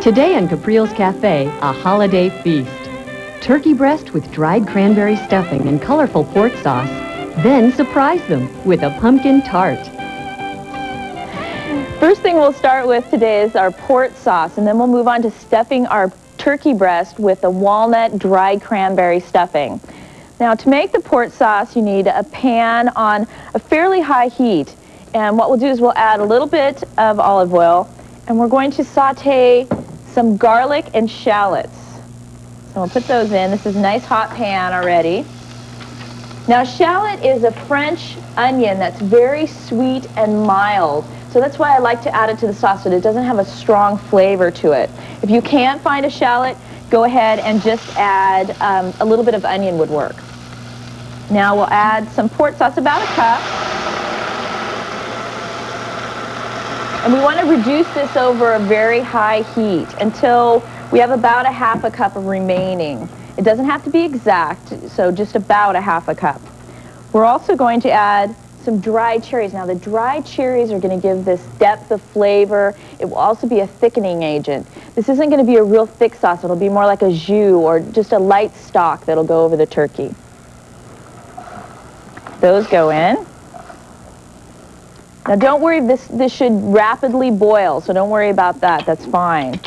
Today on Caprile's Cafe, a holiday feast. Turkey breast with dried cranberry stuffing and colorful port sauce. Then surprise them with a pumpkin tart. First thing we'll start with today is our port sauce, and then we'll move on to stuffing our turkey breast with a walnut dried cranberry stuffing. Now, to make the port sauce, you need a pan on a fairly high heat. And what we'll do is we'll add a little bit of olive oil, and we're going to saute some garlic and shallots. So we'll put those in. This is a nice hot pan already. Now, shallot is a French onion that's very sweet and mild. So that's why I like to add it to the sauce, so that it doesn't have a strong flavor to it. If you can't find a shallot, go ahead and just add a little bit of onion would work. Now we'll add some port sauce, about a cup. And we want to reduce this over a very high heat until we have about a half a cup remaining. It doesn't have to be exact, so just about a half a cup. We're also going to add some dried cherries. Now, the dried cherries are going to give this depth of flavor. It will also be a thickening agent. This isn't going to be a real thick sauce. It'll be more like a jus or just a light stock that'll go over the turkey. Those go in. Now, don't worry, this should rapidly boil, so don't worry about that. That's fine.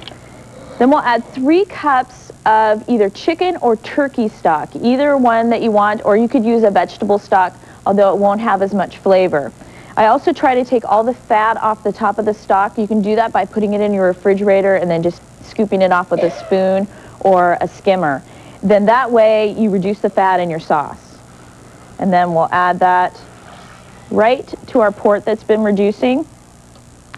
Then we'll add 3 cups of either chicken or turkey stock, either one that you want, or you could use a vegetable stock, although it won't have as much flavor. I also try to take all the fat off the top of the stock. You can do that by putting it in your refrigerator and then just scooping it off with a spoon or a skimmer. Then that way you reduce the fat in your sauce. And then we'll add that right to our port that's been reducing.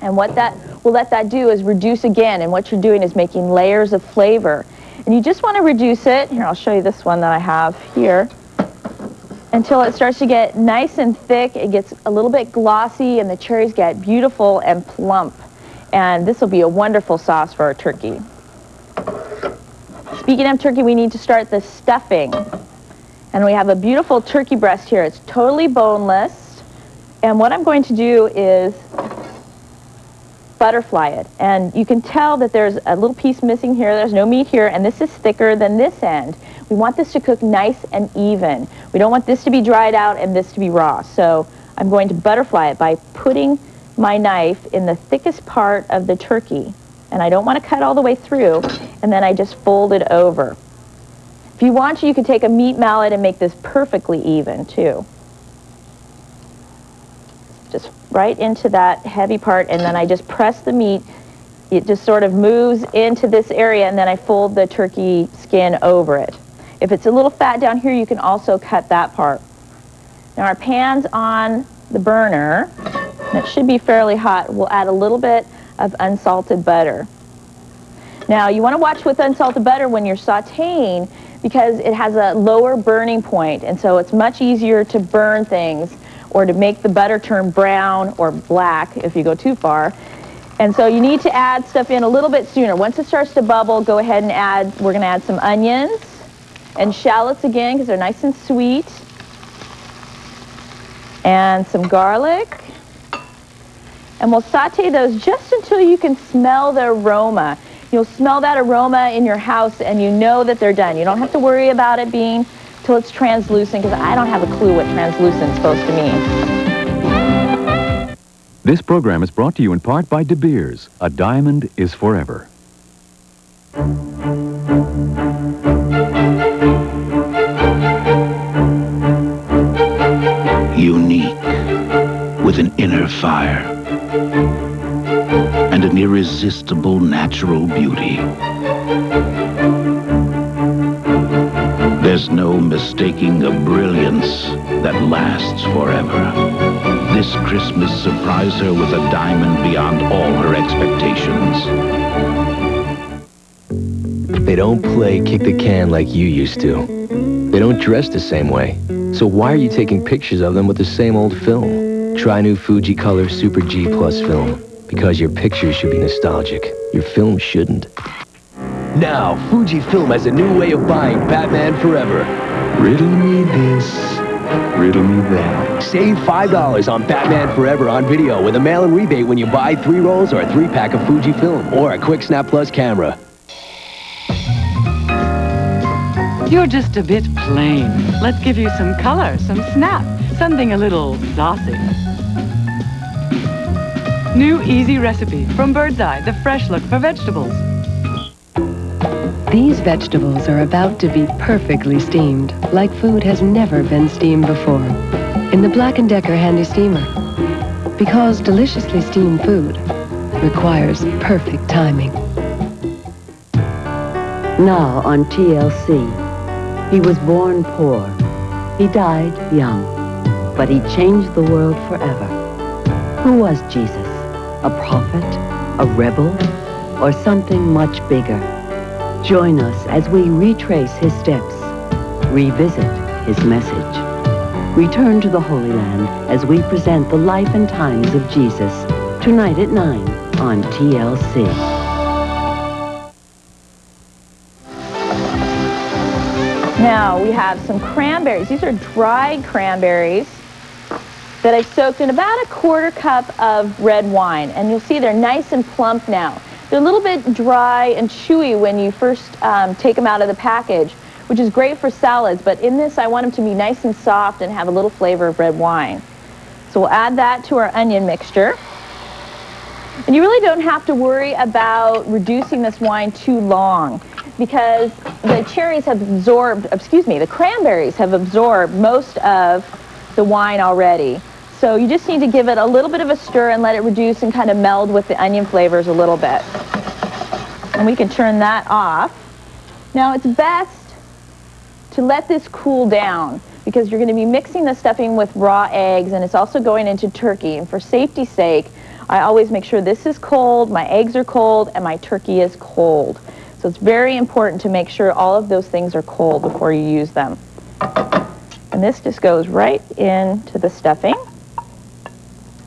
And what that will let that do is reduce again, and what you're doing is making layers of flavor. And you just want to reduce it. Here, I'll show you this one that I have here. Until it starts to get nice and thick, it gets a little bit glossy, and the cherries get beautiful and plump. And this will be a wonderful sauce for our turkey. Speaking of turkey, we need to start the stuffing. And we have a beautiful turkey breast here. It's totally boneless. And what I'm going to do is butterfly it. And you can tell that there's a little piece missing here. There's no meat here, and this is thicker than this end. We want this to cook nice and even. We don't want this to be dried out and this to be raw. So I'm going to butterfly it by putting my knife in the thickest part of the turkey. And I don't want to cut all the way through, and then I just fold it over. If you want to, you could take a meat mallet and make this perfectly even too. Just right into that heavy part, and then I just press the meat. It just sort of moves into this area, and then I fold the turkey skin over it. If it's a little fat down here, you can also cut that part. Now our pan's on the burner, and it should be fairly hot. We'll add a little bit of unsalted butter. Now you want to watch with unsalted butter when you're sauteing, because it has a lower burning point, and so it's much easier to burn things or to make the butter turn brown or black if you go too far. And so you need to add stuff in a little bit sooner. Once it starts to bubble, go ahead and we're going to add some onions and shallots again because they're nice and sweet. And some garlic. And we'll saute those just until you can smell the aroma. You'll smell that aroma in your house and you know that they're done. You don't have to worry about it being till it's translucent, because I don't have a clue what translucent is supposed to mean. This program is brought to you in part by De Beers. A diamond is forever. Unique, with an inner fire and an irresistible natural beauty. There's no mistaking a brilliance that lasts forever. This Christmas, surprise her with a diamond beyond all her expectations. They don't play kick the can like you used to. They don't dress the same way. So why are you taking pictures of them with the same old film? Try new Fuji Color Super G Plus film. Because your pictures should be nostalgic. Your film shouldn't. Now, Fujifilm has a new way of buying Batman Forever. Riddle me this, Riddle me that. Save $5 on Batman Forever on video with a mail-in rebate when you buy 3 rolls or a 3-pack of Fujifilm or a Quick Snap Plus camera. You're just a bit plain. Let's give you some color, some snap, something a little saucy. New easy recipe from Birdseye, the fresh look for vegetables. These vegetables are about to be perfectly steamed, like food has never been steamed before, in the Black & Decker Handy Steamer. Because deliciously steamed food requires perfect timing. Now on TLC. He was born poor. He died young. But he changed the world forever. Who was Jesus? A prophet? A rebel? Or something much bigger? Join us as we retrace his steps, revisit his message. Return to the Holy Land as we present the life and times of Jesus, tonight at 9 on TLC. Now we have some cranberries. These are dried cranberries that I've soaked in about a 1/4 cup of red wine. And you'll see they're nice and plump now. They're a little bit dry and chewy when you first take them out of the package, which is great for salads. But in this, I want them to be nice and soft and have a little flavor of red wine. So we'll add that to our onion mixture. And you really don't have to worry about reducing this wine too long, because the cherries have absorbed, the cranberries have absorbed most of the wine already. So you just need to give it a little bit of a stir and let it reduce and kind of meld with the onion flavors a little bit. And we can turn that off. Now it's best to let this cool down, because you're going to be mixing the stuffing with raw eggs, and it's also going into turkey. And for safety's sake, I always make sure this is cold, my eggs are cold, and my turkey is cold. So it's very important to make sure all of those things are cold before you use them. And this just goes right into the stuffing.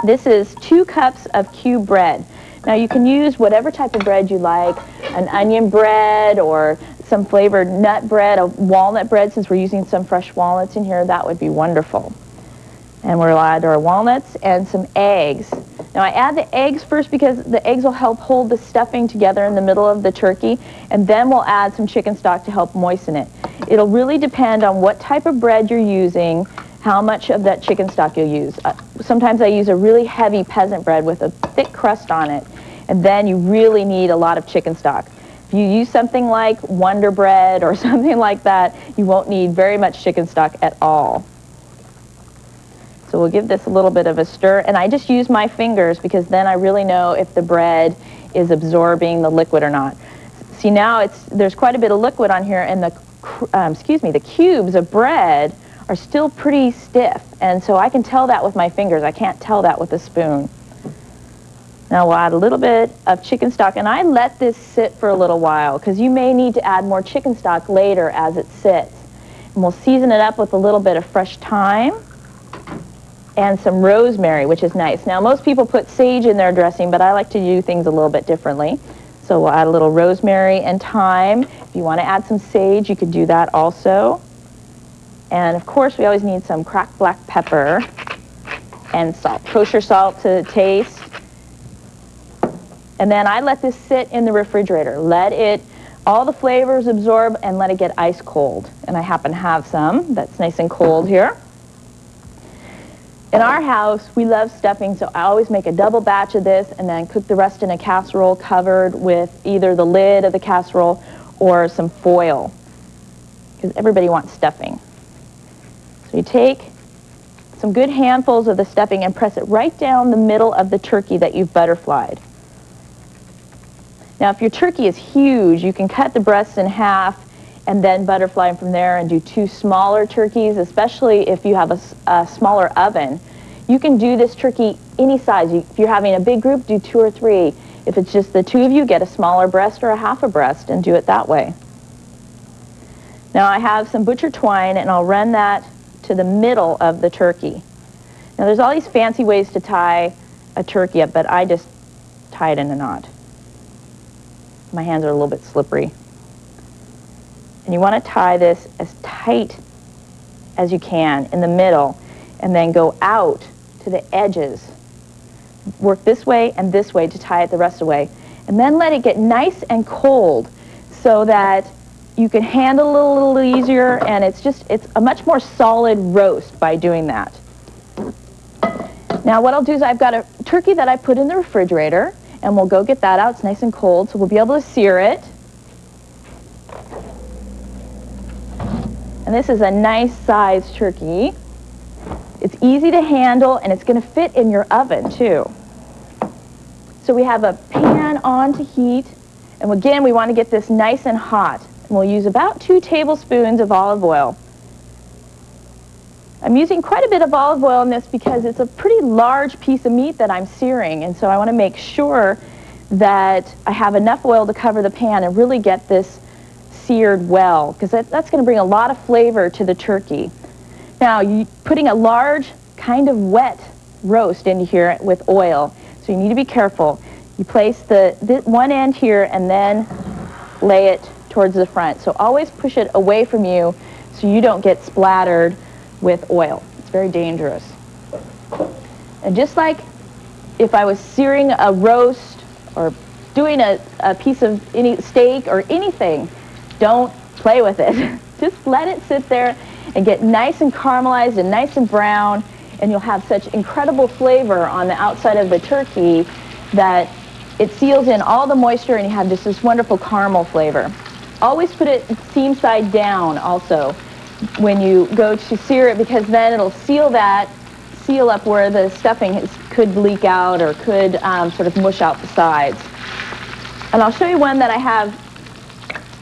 This is 2 cups of cube bread. Now you can use whatever type of bread you like, an onion bread or some flavored nut bread, a walnut bread, since we're using some fresh walnuts in here, that would be wonderful. And we'll add our walnuts and some eggs. Now I add the eggs first because the eggs will help hold the stuffing together in the middle of the turkey, and then we'll add some chicken stock to help moisten it. It'll really depend on what type of bread you're using, how much of that chicken stock you'll use. Sometimes I use a really heavy peasant bread with a thick crust on it, and then you really need a lot of chicken stock. If you use something like Wonder Bread or something like that, you won't need very much chicken stock at all. So we'll give this a little bit of a stir, and I just use my fingers because then I really know if the bread is absorbing the liquid or not. See, now there's quite a bit of liquid on here, and the cubes of bread are still pretty stiff, and so I can tell that with my fingers. I can't tell that with a spoon. Now we'll add a little bit of chicken stock, and I let this sit for a little while because you may need to add more chicken stock later as it sits. And we'll season it up with a little bit of fresh thyme and some rosemary, which is nice. Now most people put sage in their dressing, but I like to do things a little bit differently. So we'll add a little rosemary and thyme. If you want to add some sage, you could do that also. And of course, we always need some cracked black pepper and salt, kosher salt to taste. And then I let this sit in the refrigerator. Let it, all the flavors absorb, and let it get ice cold. And I happen to have some that's nice and cold here. In our house, we love stuffing, so I always make a double batch of this and then cook the rest in a casserole covered with either the lid of the casserole or some foil, because everybody wants stuffing. So you take some good handfuls of the stuffing and press it right down the middle of the turkey that you've butterflied. Now, if your turkey is huge, you can cut the breasts in half and then butterfly from there and do 2 smaller turkeys, especially if you have a smaller oven. You can do this turkey any size. If you're having a big group, do 2 or 3. If it's just the 2 of you, get a smaller breast or a half a breast and do it that way. Now I have some butcher twine, and I'll run that to the middle of the turkey. Now there's all these fancy ways to tie a turkey up, but I just tie it in a knot. My hands are a little bit slippery. And you want to tie this as tight as you can in the middle, and then go out to the edges. Work this way and this way to tie it the rest of the way. And then let it get nice and cold so that you can handle it a little easier, and it's a much more solid roast by doing that. Now what I'll do is I've got a turkey that I put in the refrigerator, and we'll go get that out. It's nice and cold, so we'll be able to sear it. And this is a nice sized turkey. It's easy to handle, and it's going to fit in your oven too. So we have a pan on to heat, and again we want to get this nice and hot. And we'll use about 2 tablespoons of olive oil. I'm using quite a bit of olive oil in this because it's a pretty large piece of meat that I'm searing, and so I want to make sure that I have enough oil to cover the pan and really get this seared well, because that's going to bring a lot of flavor to the turkey. Now, you're putting a large kind of wet roast into here with oil, so you need to be careful. You place the one end here and then lay it towards the front. So always push it away from you so you don't get splattered with oil. It's very dangerous. And just like if I was searing a roast or doing a piece of any steak or anything, don't play with it. Just let it sit there and get nice and caramelized and nice and brown, and you'll have such incredible flavor on the outside of the turkey that it seals in all the moisture, and you have just this wonderful caramel flavor. Always put it seam side down also when you go to sear it, because then it'll seal up where the stuffing could leak out or could sort of mush out the sides. And I'll show you one that I have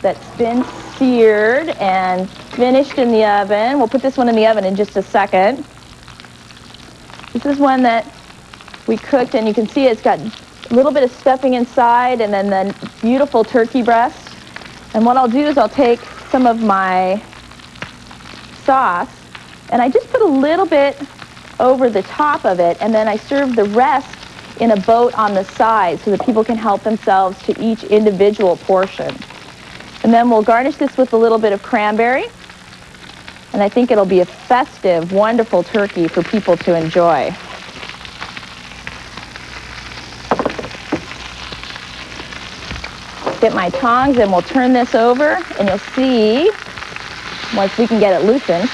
that's been seared and finished in the oven. We'll put this one in the oven in just a second. This is one that we cooked, and you can see it's got a little bit of stuffing inside and then the beautiful turkey breast. And what I'll do is I'll take some of my sauce, and I just put a little bit over the top of it, and then I serve the rest in a boat on the side so that people can help themselves to each individual portion. And then we'll garnish this with a little bit of cranberry, and I think it'll be a festive, wonderful turkey for people to enjoy. Get my tongs, and we'll turn this over, and you'll see, once we can get it loosened,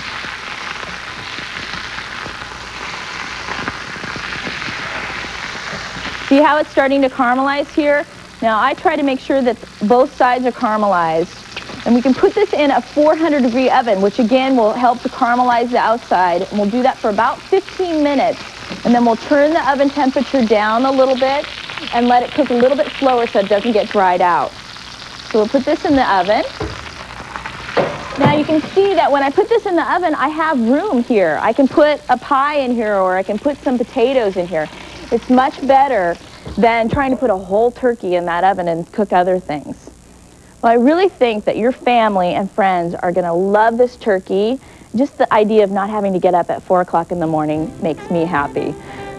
see how it's starting to caramelize here? Now I try to make sure that both sides are caramelized, and we can put this in a 400-degree oven, which again will help to caramelize the outside, and we'll do that for about 15 minutes, and then we'll turn the oven temperature down a little bit and let it cook a little bit slower so it doesn't get dried out. So we'll put this in the oven. Now you can see that when I put this in the oven, I have room here. I can put a pie in here, or I can put some potatoes in here. It's much better than trying to put a whole turkey in that oven and cook other things. Well, I really think that your family and friends are going to love this turkey. Just the idea of not having to get up at 4 o'clock in the morning makes me happy.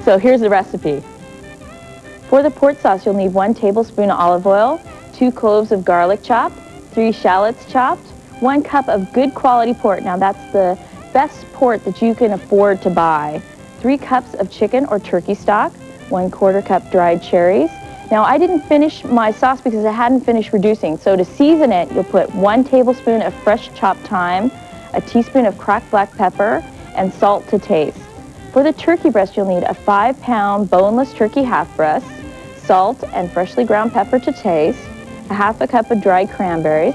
So here's the recipe. For the port sauce, you'll need 1 tablespoon of olive oil, 2 cloves of garlic chopped, 3 shallots chopped, 1 cup of good quality pork. Now that's the best pork that you can afford to buy. 3 cups of chicken or turkey stock, 1/4 cup dried cherries. Now I didn't finish my sauce because I hadn't finished reducing. So to season it, you'll put 1 tablespoon of fresh chopped thyme, a teaspoon of cracked black pepper, and salt to taste. For the turkey breast, you'll need a 5-pound boneless turkey half breast, salt and freshly ground pepper to taste, a 1/2 cup of dried cranberries,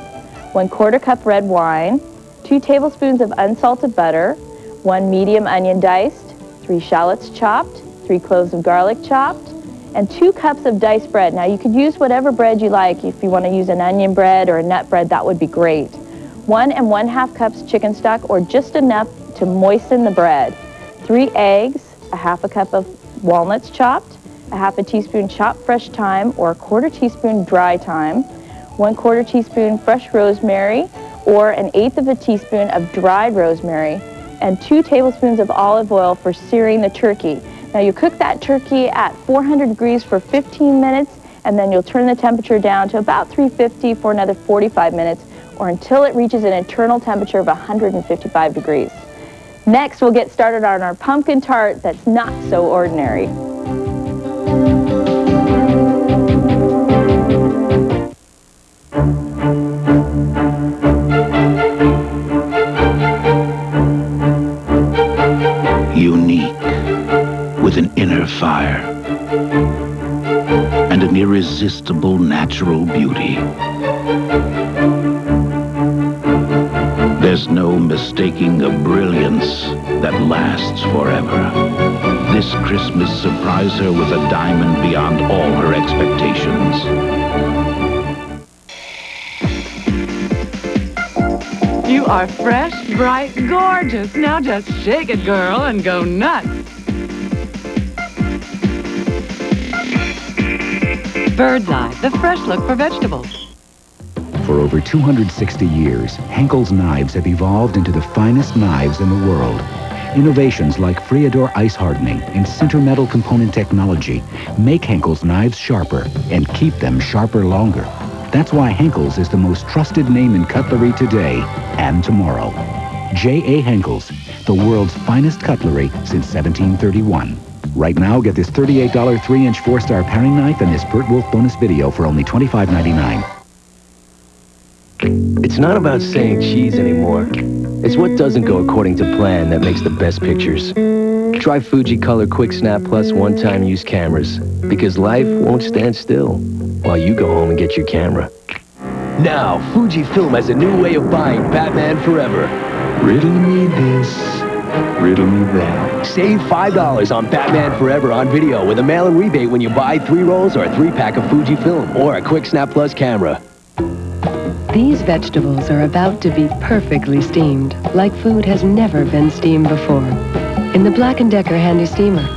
1/4 cup red wine, 2 tablespoons of unsalted butter, 1 medium onion diced, 3 shallots chopped, 3 cloves of garlic chopped, and 2 cups of diced bread. Now you could use whatever bread you like. If you want to use an onion bread or a nut bread, that would be great. 1 1/2 cups chicken stock, or just enough to moisten the bread. 3 eggs, a 1/2 cup of walnuts chopped, a 1/2 teaspoon chopped fresh thyme or a 1/4 teaspoon dry thyme, 1/4 teaspoon fresh rosemary or an 1/8 teaspoon of dried rosemary, and 2 tablespoons of olive oil for searing the turkey. Now you cook that turkey at 400 degrees for 15 minutes, and then you'll turn the temperature down to about 350 for another 45 minutes, or until it reaches an internal temperature of 155 degrees. Next, we'll get started on our pumpkin tart that's not so ordinary. Unique, with an inner fire and an irresistible natural beauty. There's no mistaking a brilliance that lasts forever. This Christmas, surprise her with a diamond beyond all her expectations. You are fresh, bright, gorgeous. Now just shake it, girl, and go nuts. Bird's Eye, the fresh look for vegetables. For over 260 years, Henkel's knives have evolved into the finest knives in the world. Innovations like Friador ice hardening and sinter metal component technology make Henkel's knives sharper and keep them sharper longer. That's why Henkel's is the most trusted name in cutlery today and tomorrow. J.A. Henkel's, the world's finest cutlery since 1731. Right now, get this $38 3-inch 4-star paring knife and this Burt Wolf bonus video for only $25.99. It's not about saying cheese anymore. It's what doesn't go according to plan that makes the best pictures. Try Fuji-Color Quick Snap Plus one-time use cameras, because life won't stand still while you go home and get your camera. Now, Fujifilm has a new way of buying Batman Forever. Riddle me this, riddle me that. Save $5 on Batman Forever on video with a mail-in rebate when you buy 3 rolls or a 3-pack of Fujifilm or a Quick Snap Plus camera. These vegetables are about to be perfectly steamed, like food has never been steamed before, in the Black & Decker Handy Steamer.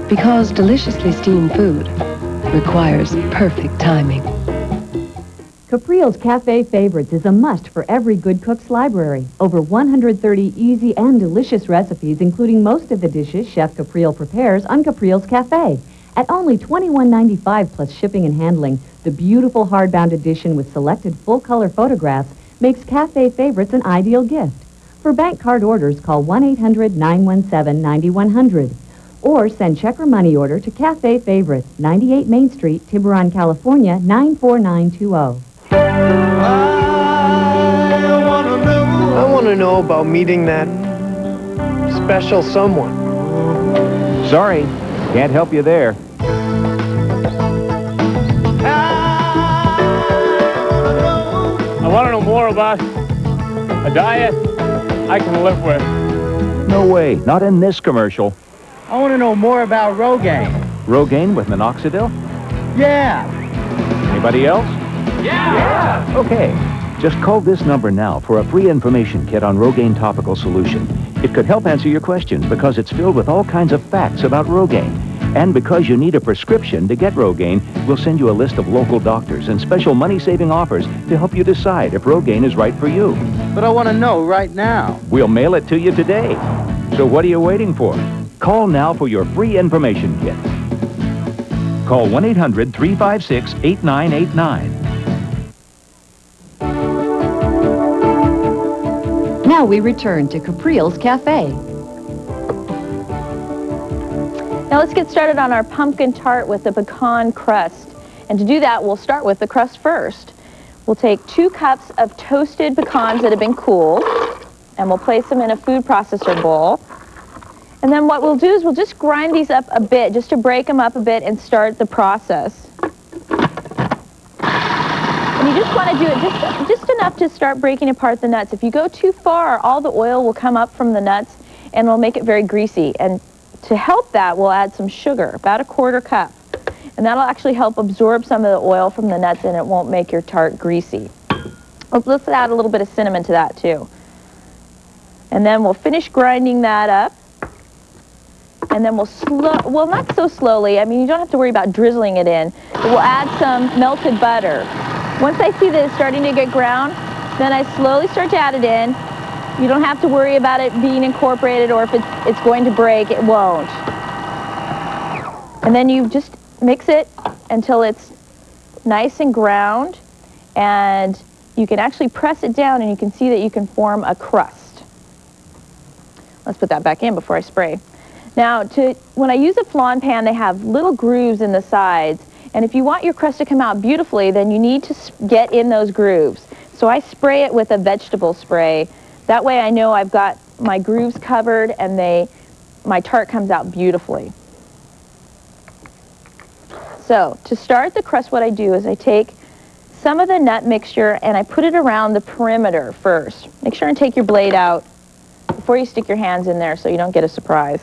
Because deliciously steamed food requires perfect timing. Caprile's Cafe Favorites is a must for every good cook's library. Over 130 easy and delicious recipes, including most of the dishes Chef Caprile prepares on Caprile's Cafe. At only $21.95 plus shipping and handling, the beautiful hardbound edition with selected full-color photographs makes Cafe Favorites an ideal gift. For bank card orders, call 1-800-917-9100 or send check or money order to Cafe Favorites, 98 Main Street, Tiburon, California, 94920. I want to know about meeting that special someone. Sorry, can't help you there. I want to know more about a diet I can live with. No way, not in this commercial. I want to know more about Rogaine. Rogaine with minoxidil? Yeah. Anybody else? Yeah. Okay, just call this number now for a free information kit on Rogaine topical solution. It could help answer your questions because it's filled with all kinds of facts about Rogaine. And because you need a prescription to get Rogaine, we'll send you a list of local doctors and special money-saving offers to help you decide if Rogaine is right for you. But I want to know right now. We'll mail it to you today. So what are you waiting for? Call now for your free information kit. Call 1-800-356-8989. Now we return to Caprile's Cafe. Now let's get started on our pumpkin tart with the pecan crust. And to do that, we'll start with the crust first. We'll take 2 cups of toasted pecans that have been cooled, and we'll place them in a food processor bowl. And then what we'll do is we'll just grind these up a bit, just to break them up a bit and start the process. And you just want to do it just enough to start breaking apart the nuts. If you go too far, all the oil will come up from the nuts and it'll make it very greasy. And to help that, we'll add some sugar, about 1/4 cup. And that'll actually help absorb some of the oil from the nuts and it won't make your tart greasy. Let's add a little bit of cinnamon to that too. And then we'll finish grinding that up. And then we'll well, not so slowly. I mean, you don't have to worry about drizzling it in. But we'll add some melted butter. Once I see that it's starting to get ground, then I slowly start to add it in. You don't have to worry about it being incorporated or if it's going to break. It won't. And then you just mix it until it's nice and ground. And you can actually press it down and you can see that you can form a crust. Let's put that back in before I spray. Now, when I use a flan pan, they have little grooves in the sides. And if you want your crust to come out beautifully, then you need to get in those grooves. So I spray it with a vegetable spray. That way I know I've got my grooves covered and my tart comes out beautifully. So to start the crust, what I do is I take some of the nut mixture and I put it around the perimeter first. Make sure and take your blade out before you stick your hands in there so you don't get a surprise.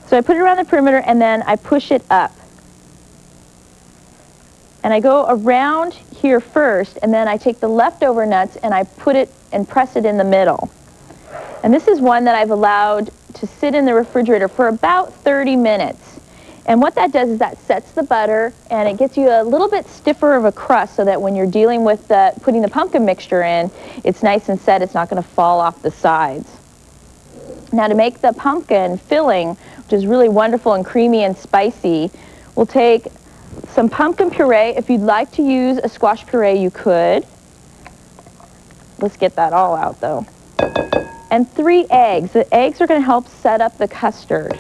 So I put it around the perimeter and then I push it up. And I go around here first, and then I take the leftover nuts and I put it and press it in the middle. And this is one that I've allowed to sit in the refrigerator for about 30 minutes. And what that does is that sets the butter and it gets you a little bit stiffer of a crust so that when you're dealing with putting the pumpkin mixture in, it's nice and set, it's not going to fall off the sides. Now to make the pumpkin filling, which is really wonderful and creamy and spicy, we'll take some pumpkin puree. If you'd like to use a squash puree, you could. Let's get that all out though. And 3 eggs. The eggs are going to help set up the custard.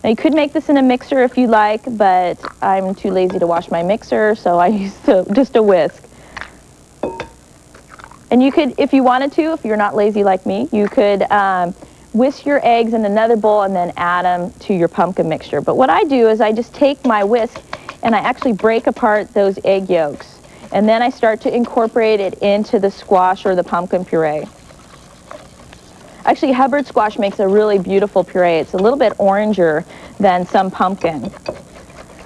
Now you could make this in a mixer if you like, but I'm too lazy to wash my mixer, so I use just a whisk. And you could, if you wanted to, if you're not lazy like me, you could whisk your eggs in another bowl and then add them to your pumpkin mixture. But what I do is I just take my whisk and I actually break apart those egg yolks. And then I start to incorporate it into the squash or the pumpkin puree. Actually, Hubbard squash makes a really beautiful puree. It's a little bit oranger than some pumpkin.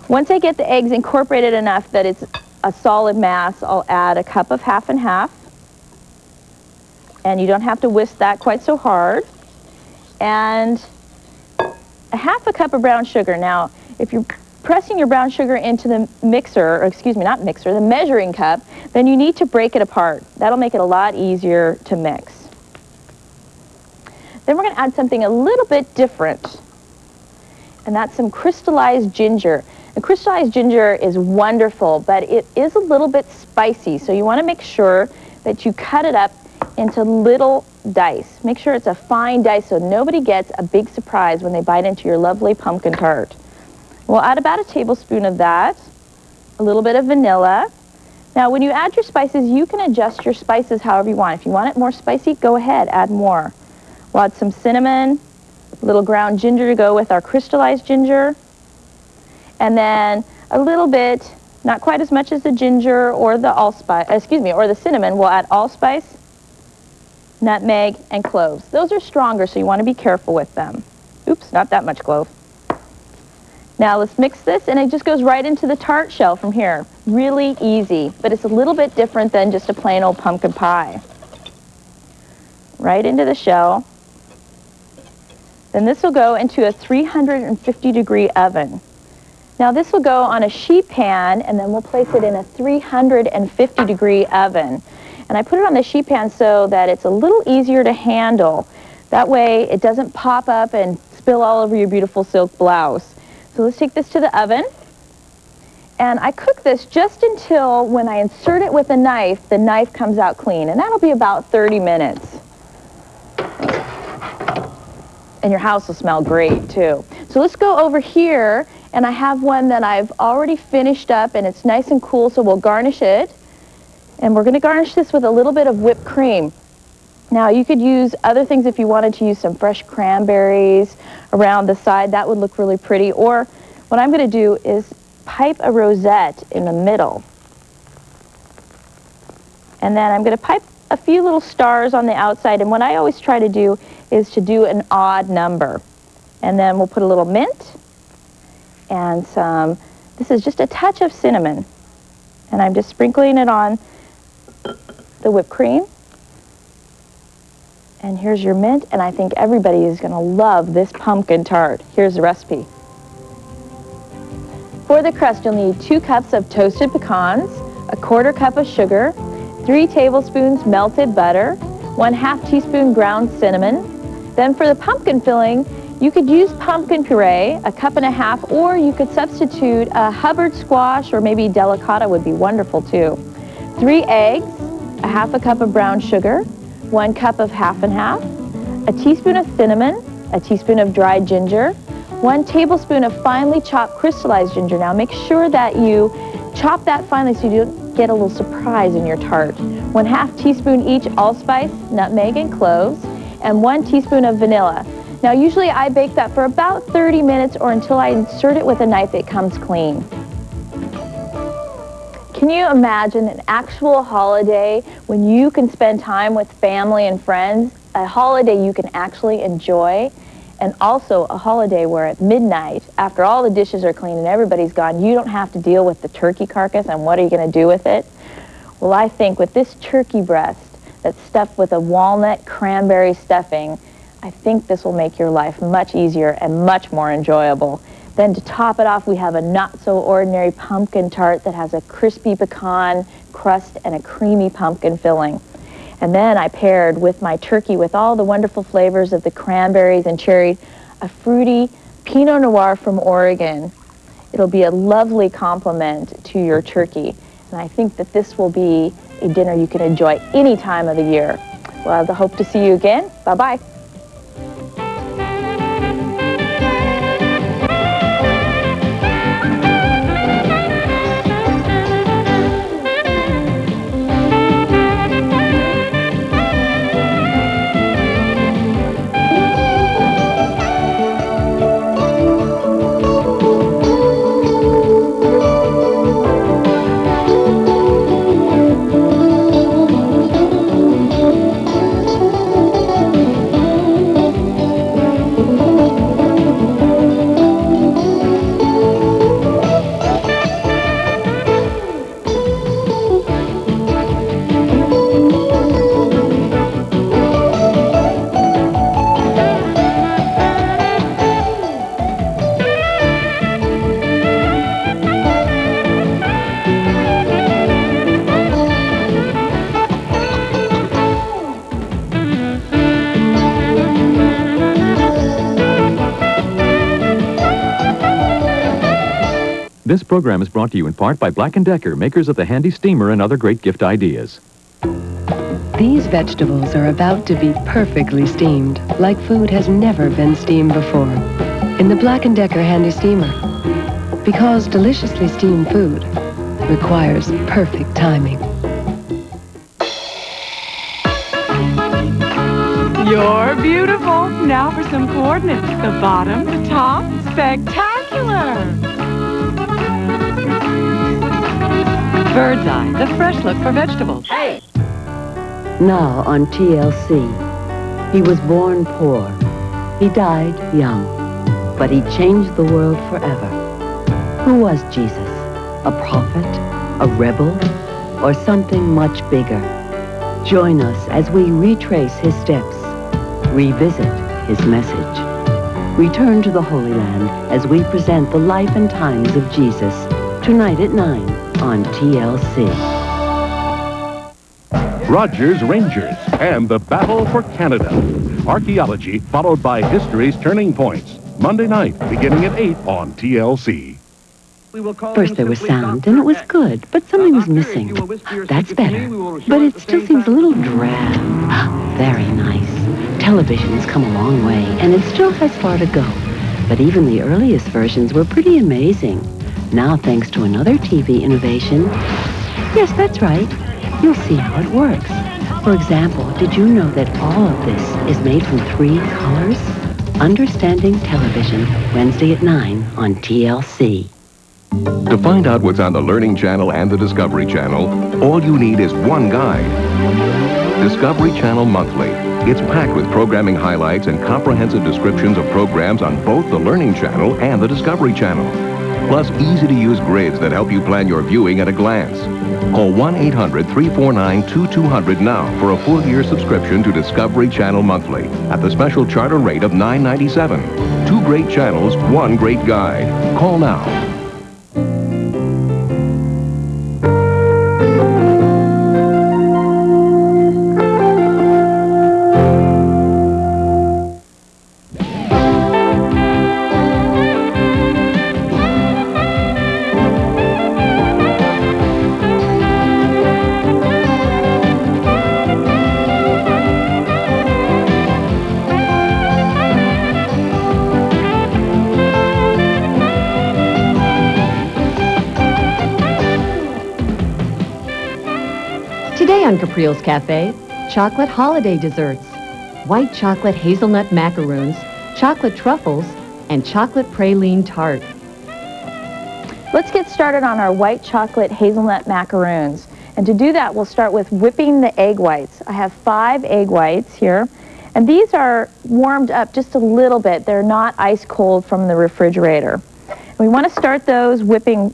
Once I get the eggs incorporated enough that it's a solid mass, I'll add a cup of half and half. And you don't have to whisk that quite so hard. And a half a cup of brown sugar. Now, if you're pressing your brown sugar into the mixer, or excuse me, not mixer, the measuring cup, then you need to break it apart. That'll make it a lot easier to mix. Then we're going to add something a little bit different, and that's some crystallized ginger. And crystallized ginger is wonderful, but it is a little bit spicy, so you want to make sure that you cut it up into little dice. Make sure it's a fine dice so nobody gets a big surprise when they bite into your lovely pumpkin tart. We'll add about a tablespoon of that, a little bit of vanilla. Now when you add your spices, you can adjust your spices however you want. If you want it more spicy, go ahead, add more. We'll add some cinnamon, a little ground ginger to go with our crystallized ginger, and then a little bit, not quite as much as the ginger or the allspice, or the cinnamon. We'll add allspice, nutmeg, and cloves. Those are stronger, so you want to be careful with them. Oops, not that much clove. Now let's mix this, and it just goes right into the tart shell from here. Really easy, but it's a little bit different than just a plain old pumpkin pie. Right into the shell. Then this will go into a 350-degree oven. Now this will go on a sheet pan, and then we'll place it in a 350-degree oven. And I put it on the sheet pan so that it's a little easier to handle. That way it doesn't pop up and spill all over your beautiful silk blouse. So let's take this to the oven. And I cook this just until when I insert it with a knife, the knife comes out clean. And that'll be about 30 minutes. And your house will smell great too. So let's go over here, and I have one that I've already finished up and it's nice and cool, so we'll garnish it. And we're going to garnish this with a little bit of whipped cream. Now you could use other things if you wanted to use some fresh cranberries around the side. That would look really pretty. Or what I'm going to do is pipe a rosette in the middle. And then I'm going to pipe a few little stars on the outside. And what I always try to do is to do an odd number. And then we'll put a little mint and some, this is just a touch of cinnamon. And I'm just sprinkling it on the whipped cream. And here's your mint, and I think everybody is going to love this pumpkin tart. Here's the recipe. For the crust, you'll need 2 cups of toasted pecans, a 1/4 cup of sugar, 3 tablespoons melted butter, 1/2 teaspoon ground cinnamon. Then for the pumpkin filling, you could use pumpkin puree, 1.5 cups, or you could substitute a Hubbard squash, or maybe delicata would be wonderful too. 3 eggs, 1/2 cup of brown sugar, 1 cup of half and half, a teaspoon of cinnamon, a teaspoon of dried ginger, 1 tablespoon of finely chopped crystallized ginger. Now make sure that you chop that finely so you don't get a little surprise in your tart. 1/2 teaspoon each allspice, nutmeg, and cloves, and 1 teaspoon of vanilla. Now usually I bake that for about 30 minutes or until I insert it with a knife it comes clean. Can you imagine an actual holiday when you can spend time with family and friends? A holiday you can actually enjoy, and also a holiday where at midnight, after all the dishes are clean and everybody's gone, you don't have to deal with the turkey carcass and what are you going to do with it? Well, I think with this turkey breast that's stuffed with a walnut cranberry stuffing, I think this will make your life much easier and much more enjoyable. Then to top it off, we have a not-so-ordinary pumpkin tart that has a crispy pecan crust and a creamy pumpkin filling. And then I paired with my turkey with all the wonderful flavors of the cranberries and cherry, a fruity Pinot Noir from Oregon. It'll be a lovely complement to your turkey. And I think that this will be a dinner you can enjoy any time of the year. Well, I hope to see you again. Bye-bye. This program is brought to you in part by Black & Decker, makers of the handy steamer and other great gift ideas. These vegetables are about to be perfectly steamed, like food has never been steamed before, in the Black & Decker handy steamer. Because deliciously steamed food requires perfect timing. You're beautiful. Now for some coordinates. The bottom, the top, spectacular. Bird's Eye, the fresh look for vegetables. Hey! Now on TLC, he was born poor. He died young. But he changed the world forever. Who was Jesus? A prophet? A rebel? Or something much bigger? Join us as we retrace his steps, revisit his message. Return to the Holy Land as we present the life and times of Jesus, tonight at 9 on TLC. Rogers Rangers and the Battle for Canada. Archaeology followed by history's turning points. Monday night, beginning at 8 on TLC. First there was sound, and it was good, but something was missing. That's better, but it still seems a little drab. Very nice. Television's come a long way, and it still has far to go. But even the earliest versions were pretty amazing. Now, thanks to another TV innovation, yes, that's right, you'll see how it works. For example, did you know that all of this is made from 3 colors? Understanding Television, Wednesday at 9 on TLC. To find out what's on the Learning Channel and the Discovery Channel, all you need is one guide. Discovery Channel Monthly. It's packed with programming highlights and comprehensive descriptions of programs on both the Learning Channel and the Discovery Channel. Plus easy-to-use grids that help you plan your viewing at a glance. Call 1-800-349-2200 now for a full-year subscription to Discovery Channel Monthly at the special charter rate of $9.97. 2 great channels, 1 great guide. Call now. Today on Caprile's Cafe, chocolate holiday desserts, white chocolate hazelnut macaroons, chocolate truffles, and chocolate praline tart. Let's get started on our white chocolate hazelnut macaroons. And to do that, we'll start with whipping the egg whites. I have 5 egg whites here, and these are warmed up just a little bit. They're not ice cold from the refrigerator. And we want to start those whipping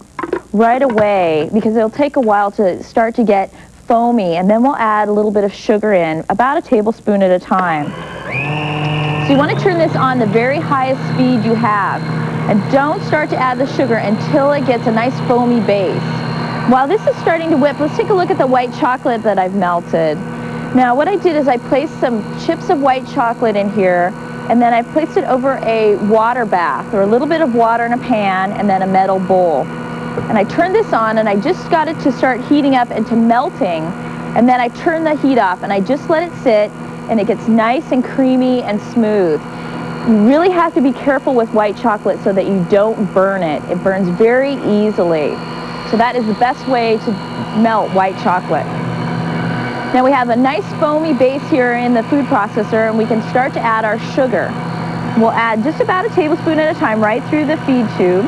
right away because it'll take a while to start to get foamy, and then we'll add a little bit of sugar in, about a tablespoon at a time. So you want to turn this on the very highest speed you have, and don't start to add the sugar until it gets a nice foamy base. While this is starting to whip, let's take a look at the white chocolate that I've melted. Now what I did is I placed some chips of white chocolate in here, and then I placed it over a water bath, or a little bit of water in a pan, and then a metal bowl. And I turned this on, and I just got it to start heating up and to melting, and then I turned the heat off, and I just let it sit, and it gets nice and creamy and smooth. You really have to be careful with white chocolate so that you don't burn it. It burns very easily. So that is the best way to melt white chocolate. Now we have a nice foamy base here in the food processor, and we can start to add our sugar. We'll add just about a tablespoon at a time right through the feed tube.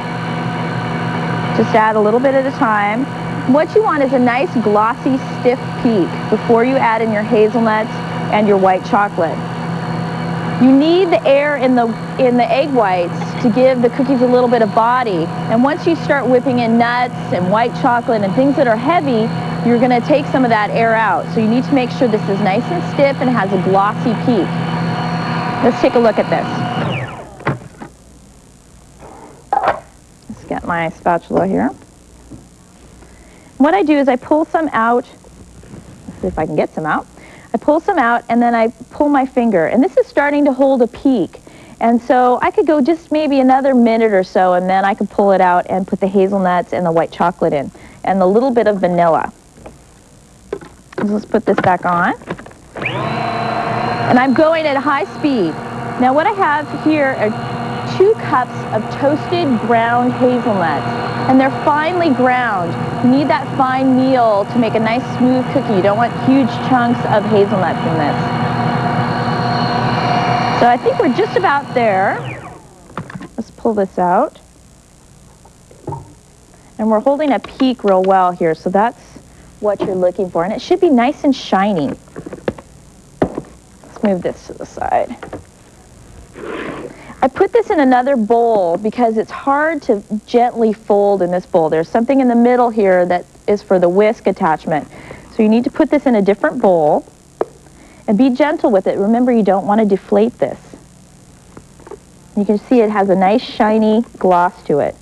Just add a little bit at a time. What you want is a nice glossy, stiff peak before you add in your hazelnuts and your white chocolate. You need the air in the egg whites to give the cookies a little bit of body. And once you start whipping in nuts and white chocolate and things that are heavy, you're going to take some of that air out. So you need to make sure this is nice and stiff and has a glossy peak. Let's take a look at this. Let's get my spatula here. What I do is I pull some out. Let's see if I can get some out. I pull some out, and then I pull my finger, and this is starting to hold a peak. And so I could go just maybe another minute or so, and then I could pull it out and put the hazelnuts and the white chocolate in, and a little bit of vanilla. So let's put this back on. And I'm going at high speed. Now what I have here are 2 cups of toasted ground hazelnuts. And they're finely ground. You need that fine meal to make a nice smooth cookie. You don't want huge chunks of hazelnuts in this. So I think we're just about there. Let's pull this out. And we're holding a peak real well here, so that's what you're looking for. And it should be nice and shiny. Let's move this to the side. I put this in another bowl because it's hard to gently fold in this bowl. There's something in the middle here that is for the whisk attachment. So you need to put this in a different bowl and be gentle with it. Remember, you don't want to deflate this. You can see it has a nice shiny gloss to it.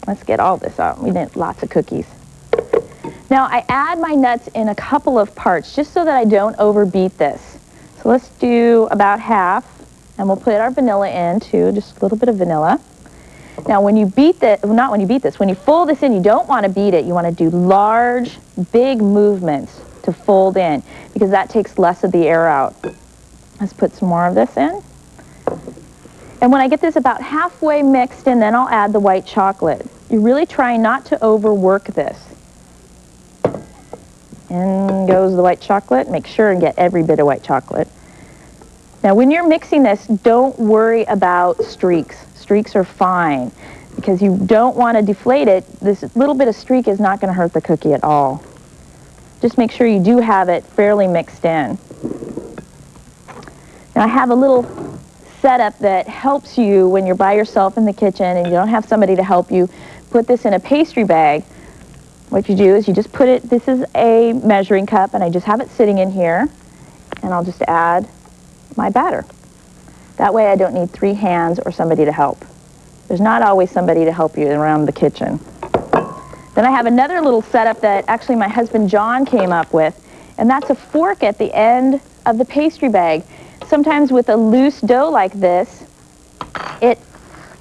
Let's get all this out. We need lots of cookies. Now I add my nuts in a couple of parts just so that I don't overbeat this. So let's do about half. And we'll put our vanilla in too, just a little bit of vanilla. Now when you beat this, well, not when you beat this, when you fold this in, you don't want to beat it. You want to do large, big movements to fold in because that takes less of the air out. Let's put some more of this in. And when I get this about halfway mixed in, then I'll add the white chocolate. You're really trying not to overwork this. In goes the white chocolate. Make sure and get every bit of white chocolate. Now when you're mixing this, don't worry about streaks. Streaks are fine because you don't want to deflate it. This little bit of streak is not going to hurt the cookie at all. Just make sure you do have it fairly mixed in. Now I have a little setup that helps you when you're by yourself in the kitchen and you don't have somebody to help you. Put this in a pastry bag. What you do is you just put it, this is a measuring cup, and I just have it sitting in here, and I'll just add my batter. That way I don't need 3 hands or somebody to help. There's not always somebody to help you around the kitchen. Then I have another little setup that actually my husband John came up with, and that's a fork at the end of the pastry bag. Sometimes with a loose dough like this, it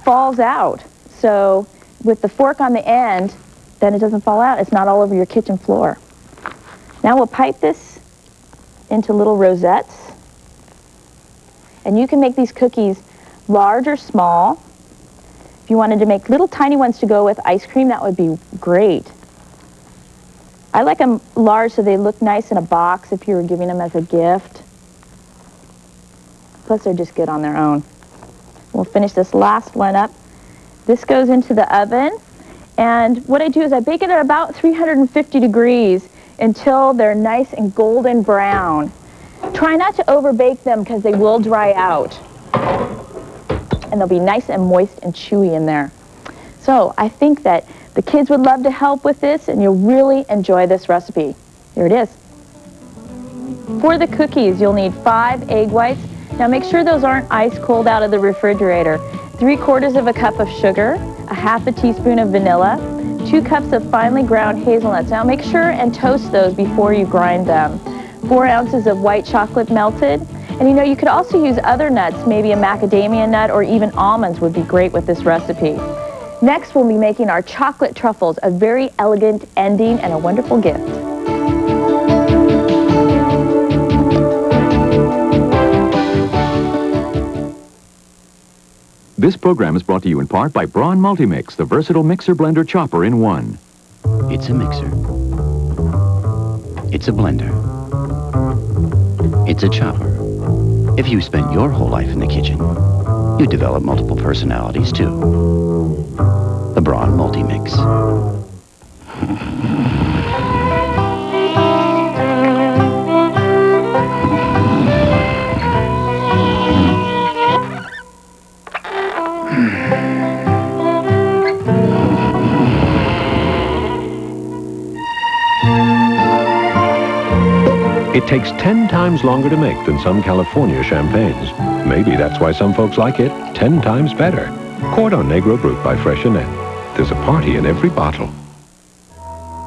falls out. So with the fork on the end, then it doesn't fall out. It's not all over your kitchen floor. Now we'll pipe this into little rosettes. And you can make these cookies large or small. If you wanted to make little tiny ones to go with ice cream, that would be great. I like them large so they look nice in a box if you were giving them as a gift. Plus, they're just good on their own. We'll finish this last one up. This goes into the oven. And what I do is I bake it at about 350 degrees until they're nice and golden brown. Try not to over-bake them because they will dry out. And they'll be nice and moist and chewy in there. So I think that the kids would love to help with this, and you'll really enjoy this recipe. Here it is. For the cookies, you'll need 5 egg whites. Now make sure those aren't ice cold out of the refrigerator. 3/4 cup of sugar, 1/2 teaspoon of vanilla, 2 cups of finely ground hazelnuts. Now make sure and toast those before you grind them. 4 ounces of white chocolate melted. And you know, you could also use other nuts, maybe a macadamia nut or even almonds would be great with this recipe. Next, we'll be making our chocolate truffles, a very elegant ending and a wonderful gift. This program is brought to you in part by Braun Multimix, the versatile mixer blender chopper in one. It's a mixer. It's a blender. It's a chopper. If you spent your whole life in the kitchen, you develop multiple personalities too. The Braun Multimix. It takes 10 times longer to make than some California champagnes. Maybe that's why some folks like it 10 times better. Cordon Negro Brut by Freixenet. There's a party in every bottle.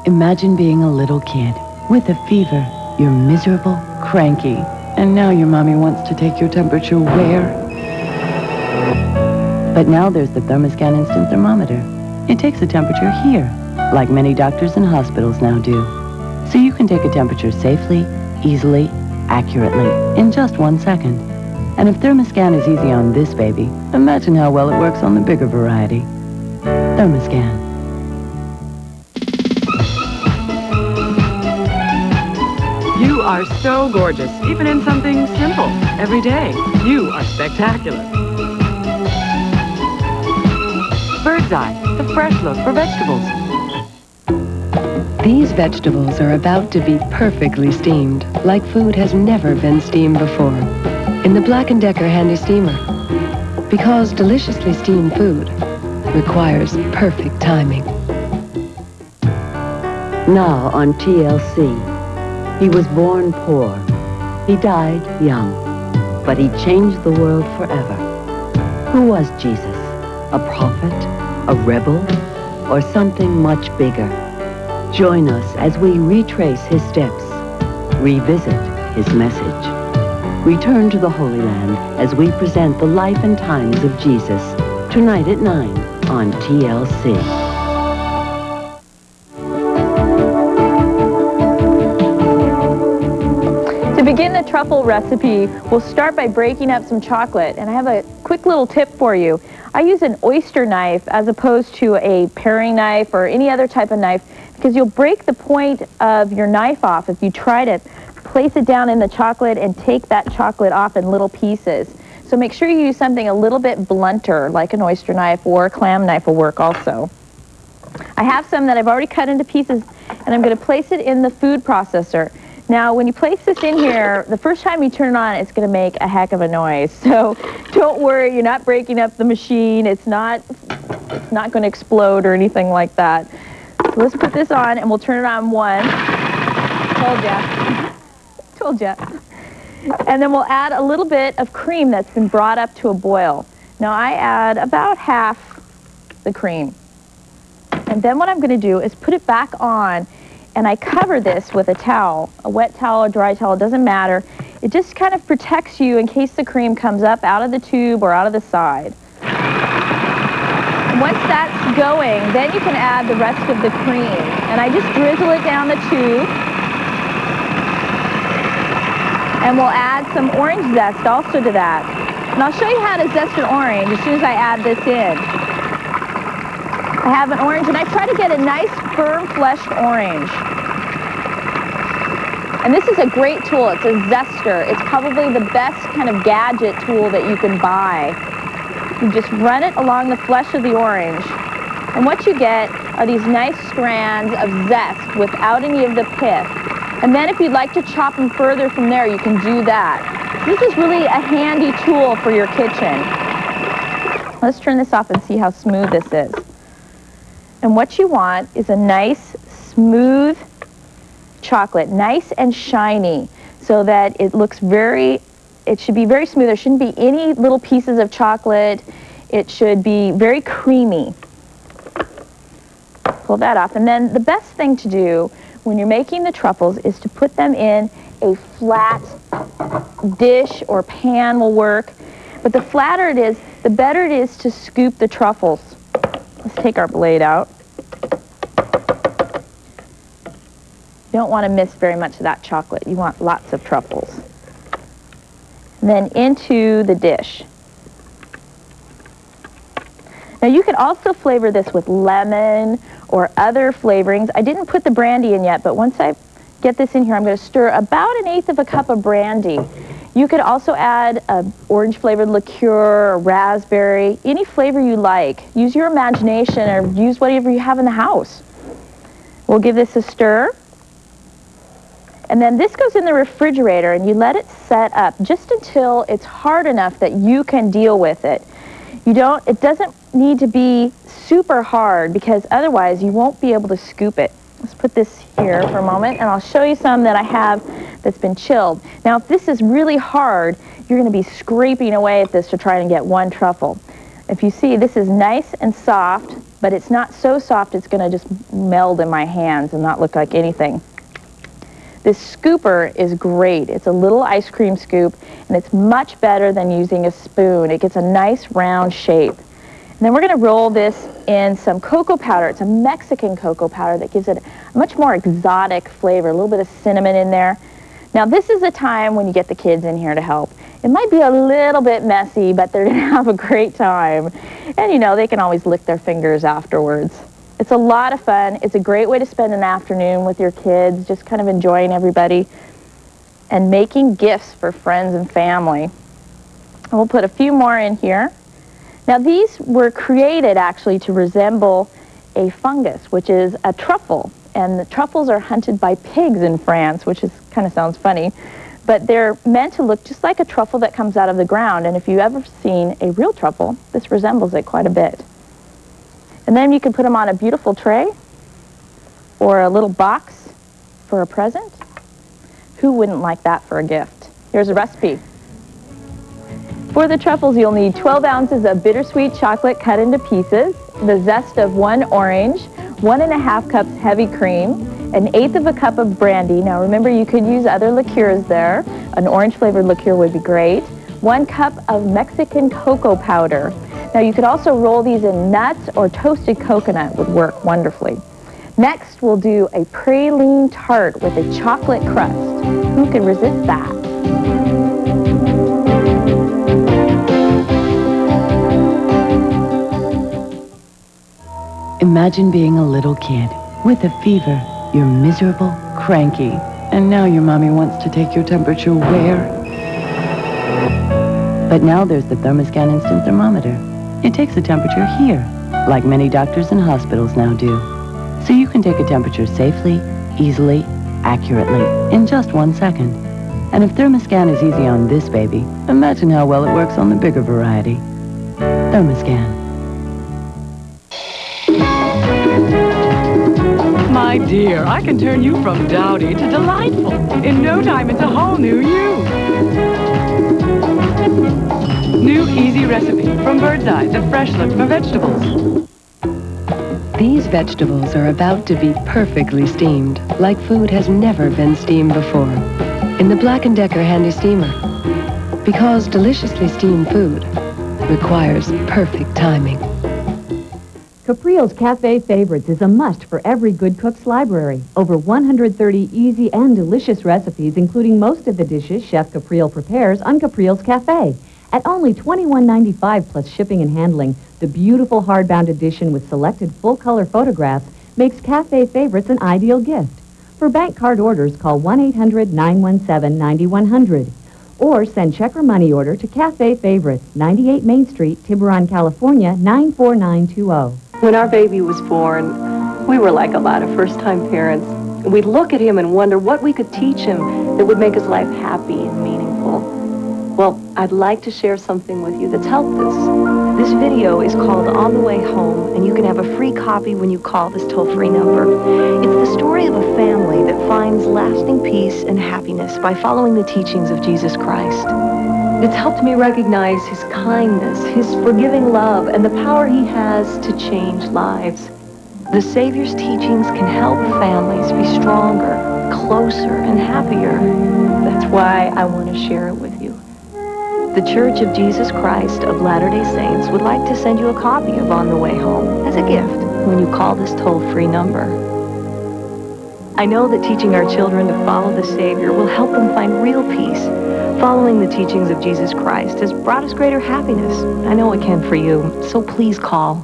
Imagine being a little kid with a fever. You're miserable, cranky, and now your mommy wants to take your temperature where? But now there's the Thermoscan instant thermometer. It takes the temperature here, like many doctors and hospitals now do. So you can take a temperature safely, easily, accurately, in just 1 second. And if Thermoscan is easy on this baby, imagine how well it works on the bigger variety. Thermoscan. You are so gorgeous, even in something simple, every day. You are spectacular. Bird's Eye, the fresh look for vegetables. These vegetables are about to be perfectly steamed, like food has never been steamed before, in the Black & Decker Handy Steamer. Because deliciously steamed food requires perfect timing. Now on TLC, he was born poor. He died young, but he changed the world forever. Who was Jesus? A prophet? A rebel? Or something much bigger? Join us as we retrace his steps, revisit his message. Return to the Holy Land as we present the life and times of Jesus, tonight at 9 on TLC. To begin the truffle recipe, we'll start by breaking up some chocolate. And I have a quick little tip for you. I use an oyster knife as opposed to a paring knife or any other type of knife, because you'll break the point of your knife off if you try to place it down in the chocolate and take that chocolate off in little pieces. So make sure you use something a little bit blunter, like an oyster knife or a clam knife will work also. I have some that I've already cut into pieces, and I'm going to place it in the food processor. Now, when you place this in here, the first time you turn it on, it's going to make a heck of a noise. So don't worry, you're not breaking up the machine. It's not going to explode or anything like that. So let's put this on, and we'll turn it on 1. Told ya. Told ya. And then we'll add a little bit of cream that's been brought up to a boil. Now I add about half the cream. And then what I'm going to do is put it back on, and I cover this with a towel, a wet towel, a dry towel, it doesn't matter. It just kind of protects you in case the cream comes up out of the tube or out of the side. Once that's going, then you can add the rest of the cream. And I just drizzle it down the tube. And we'll add some orange zest also to that. And I'll show you how to zest an orange as soon as I add this in. I have an orange, and I try to get a nice, firm, fleshed orange. And this is a great tool. It's a zester. It's probably the best kind of gadget tool that you can buy. You just run it along the flesh of the orange. And what you get are these nice strands of zest without any of the pith. And then if you'd like to chop them further from there, you can do that. This is really a handy tool for your kitchen. Let's turn this off and see how smooth this is. And what you want is a nice, smooth chocolate, nice and shiny, so that it looks it should be very smooth. There shouldn't be any little pieces of chocolate. It should be very creamy. Pull that off. And then the best thing to do when you're making the truffles is to put them in a flat dish or pan will work. But the flatter it is, the better it is to scoop the truffles. Let's take our blade out. You don't want to miss very much of that chocolate. You want lots of truffles. And then into the dish. Now you could also flavor this with lemon or other flavorings. I didn't put the brandy in yet, but once I get this in here, I'm going to stir about 1/8 cup of brandy. You could also add an orange-flavored liqueur or raspberry, any flavor you like. Use your imagination or use whatever you have in the house. We'll give this a stir. And then this goes in the refrigerator and you let it set up just until it's hard enough that you can deal with it. It doesn't need to be super hard because otherwise you won't be able to scoop it. Let's put this here for a moment and I'll show you some that I have that's been chilled. Now if this is really hard, you're going to be scraping away at this to try and get one truffle. If you see, this is nice and soft, but it's not so soft it's going to just meld in my hands and not look like anything. This scooper is great. It's a little ice cream scoop, and it's much better than using a spoon. It gets a nice round shape. And then we're going to roll this in some cocoa powder. It's a Mexican cocoa powder that gives it a much more exotic flavor, a little bit of cinnamon in there. Now this is the time when you get the kids in here to help. It might be a little bit messy, but they're going to have a great time. And you know, they can always lick their fingers afterwards. It's a lot of fun. It's a great way to spend an afternoon with your kids, just kind of enjoying everybody and making gifts for friends and family. And we'll put a few more in here. Now these were created actually to resemble a fungus, which is a truffle. And the truffles are hunted by pigs in France, which is kind of sounds funny. But they're meant to look just like a truffle that comes out of the ground. And if you've ever seen a real truffle, this resembles it quite a bit. And then you can put them on a beautiful tray or a little box for a present. Who wouldn't like that for a gift? Here's a recipe. For the truffles, you'll need 12 ounces of bittersweet chocolate cut into pieces, the zest of 1 orange, 1½ cups heavy cream, 1/8 cup of brandy. Now remember, you could use other liqueurs there. An orange-flavored liqueur would be great. 1 cup of Mexican cocoa powder. Now you could also roll these in nuts or toasted coconut would work wonderfully. Next, we'll do a praline tart with a chocolate crust. Who could resist that? Imagine being a little kid with a fever. You're miserable, cranky, and now your mommy wants to take your temperature where? But now there's the ThermoScan instant thermometer. It takes the temperature here, like many doctors and hospitals now do. So you can take a temperature safely, easily, accurately, in just 1 second. And if ThermoScan is easy on this baby, imagine how well it works on the bigger variety. ThermoScan. My dear, I can turn you from dowdy to delightful. In no time, it's a whole new you. New easy recipe from Bird's Eye, the fresh look for vegetables. These vegetables are about to be perfectly steamed, like food has never been steamed before, in the Black & Decker Handy Steamer. Because deliciously steamed food requires perfect timing. Caprile's Cafe Favorites is a must for every good cook's library. Over 130 easy and delicious recipes, including most of the dishes Chef Caprile prepares on Caprile's Cafe. At only $21.95 plus shipping and handling, the beautiful hardbound edition with selected full-color photographs makes Cafe Favorites an ideal gift. For bank card orders, call 1-800-917-9100 or send check or money order to Cafe Favorites, 98 Main Street, Tiburon, California, 94920. When our baby was born, we were like a lot of first-time parents. We'd look at him and wonder what we could teach him that would make his life happy and meaningful. Well, I'd like to share something with you that's helped us. This video is called On the Way Home, and you can have a free copy when you call this toll-free number. It's the story of a family that finds lasting peace and happiness by following the teachings of Jesus Christ. It's helped me recognize his kindness, his forgiving love, and the power he has to change lives. The Savior's teachings can help families be stronger, closer, and happier. That's why I want to share it with you. The Church of Jesus Christ of Latter-day Saints would like to send you a copy of On the Way Home as a gift when you call this toll-free number. I know that teaching our children to follow the Savior will help them find real peace. Following the teachings of Jesus Christ has brought us greater happiness. I know it can for you, so please call.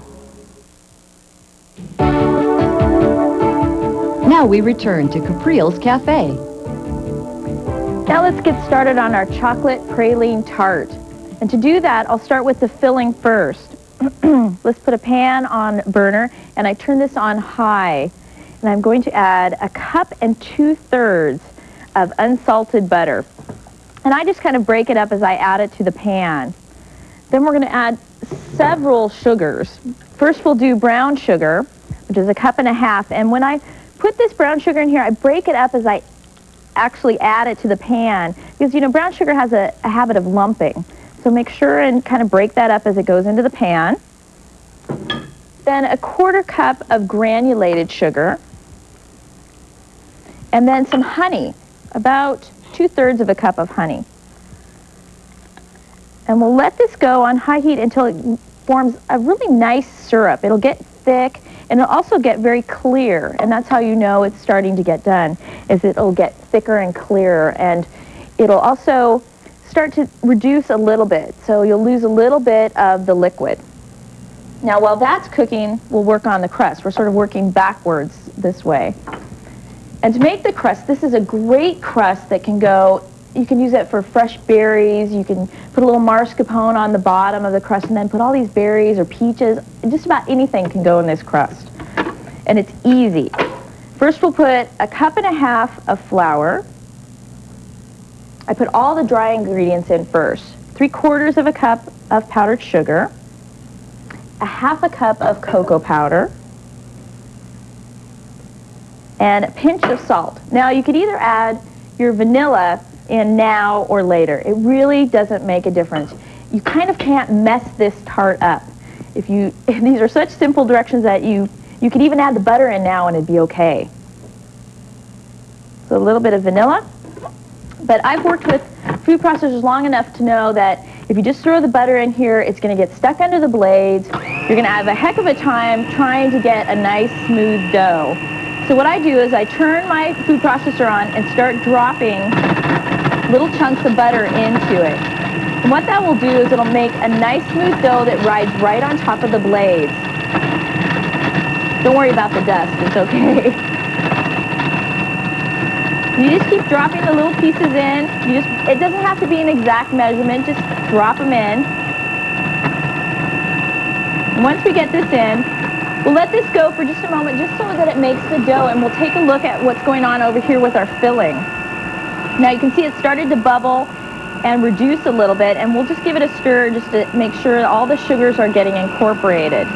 Now we return to Caprile's Cafe. Now let's get started on our chocolate praline tart. And to do that, I'll start with the filling first. Let's put a pan on burner, and I turn this on high. And I'm going to add 1 2/3 cups of unsalted butter. And I just kind of break it up as I add it to the pan. Then we're going to add several sugars. First we'll do brown sugar, which is 1.5 cups. And when I put this brown sugar in here, I break it up as I actually add it to the pan. Because, you know, brown sugar has a habit of lumping. So make sure and kind of break that up as it goes into the pan. Then 1/4 cup of granulated sugar. And then some honey, about 2/3 cup of honey. And we'll let this go on high heat until it forms a really nice syrup. It'll get thick, and it'll also get very clear. And that's how you know it's starting to get done, is it'll get thicker and clearer. And it'll also start to reduce a little bit. So you'll lose a little bit of the liquid. Now, while that's cooking, we'll work on the crust. We're sort of working backwards this way. And to make the crust, this is a great crust that can go, you can use it for fresh berries, you can put a little mascarpone on the bottom of the crust and then put all these berries or peaches, just about anything can go in this crust. And it's easy. First we'll put 1.5 cups of flour. I put all the dry ingredients in first. 3/4 cup of powdered sugar, 1/2 cup of cocoa powder, and a pinch of salt. Now you could either add your vanilla in now or later. It really doesn't make a difference. You kind of can't mess this tart up. If these are such simple directions that you could even add the butter in now and it'd be okay. So a little bit of vanilla. But I've worked with food processors long enough to know that if you just throw the butter in here, it's going to get stuck under the blades. You're going to have a heck of a time trying to get a nice smooth dough. So what I do is I turn my food processor on and start dropping little chunks of butter into it. And what that will do is it'll make a nice smooth dough that rides right on top of the blades. Don't worry about the dust, it's okay. You just keep dropping the little pieces in. It doesn't have to be an exact measurement, just drop them in. And once we get this in, we'll let this go for just a moment just so that it makes the dough, and we'll take a look at what's going on over here with our filling. Now you can see it started to bubble and reduce a little bit, and we'll just give it a stir just to make sure all the sugars are getting incorporated.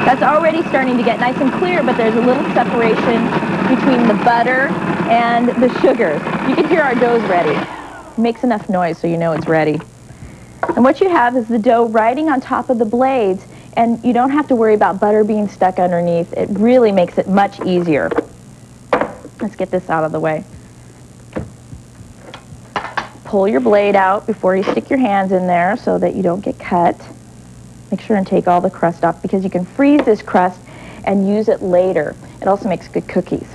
That's already starting to get nice and clear, but there's a little separation between the butter and the sugars. You can hear our dough's ready. It makes enough noise so you know it's ready. And what you have is the dough riding on top of the blades, and you don't have to worry about butter being stuck underneath. It really makes it much easier. Let's get this out of the way. Pull your blade out before you stick your hands in there so that you don't get cut. Make sure and take all the crust off because you can freeze this crust and use it later. It also makes good cookies.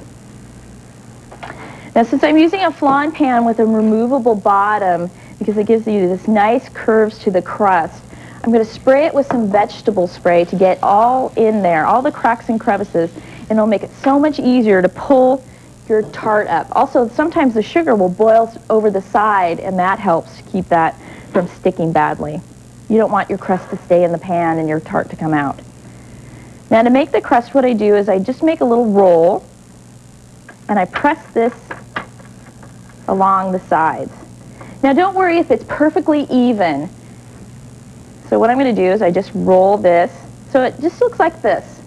Now, since I'm using a flan pan with a removable bottom, because it gives you this nice curves to the crust, I'm going to spray it with some vegetable spray to get all in there, all the cracks and crevices. and it'll make it so much easier to pull your tart up. Also, sometimes the sugar will boil over the side, and that helps keep that from sticking badly. You don't want your crust to stay in the pan and your tart to come out. Now, to make the crust, what I do is I just make a little roll, and I press this along the sides. Now, don't worry if it's perfectly even. So what I'm going to do is I just roll this so it just looks like this.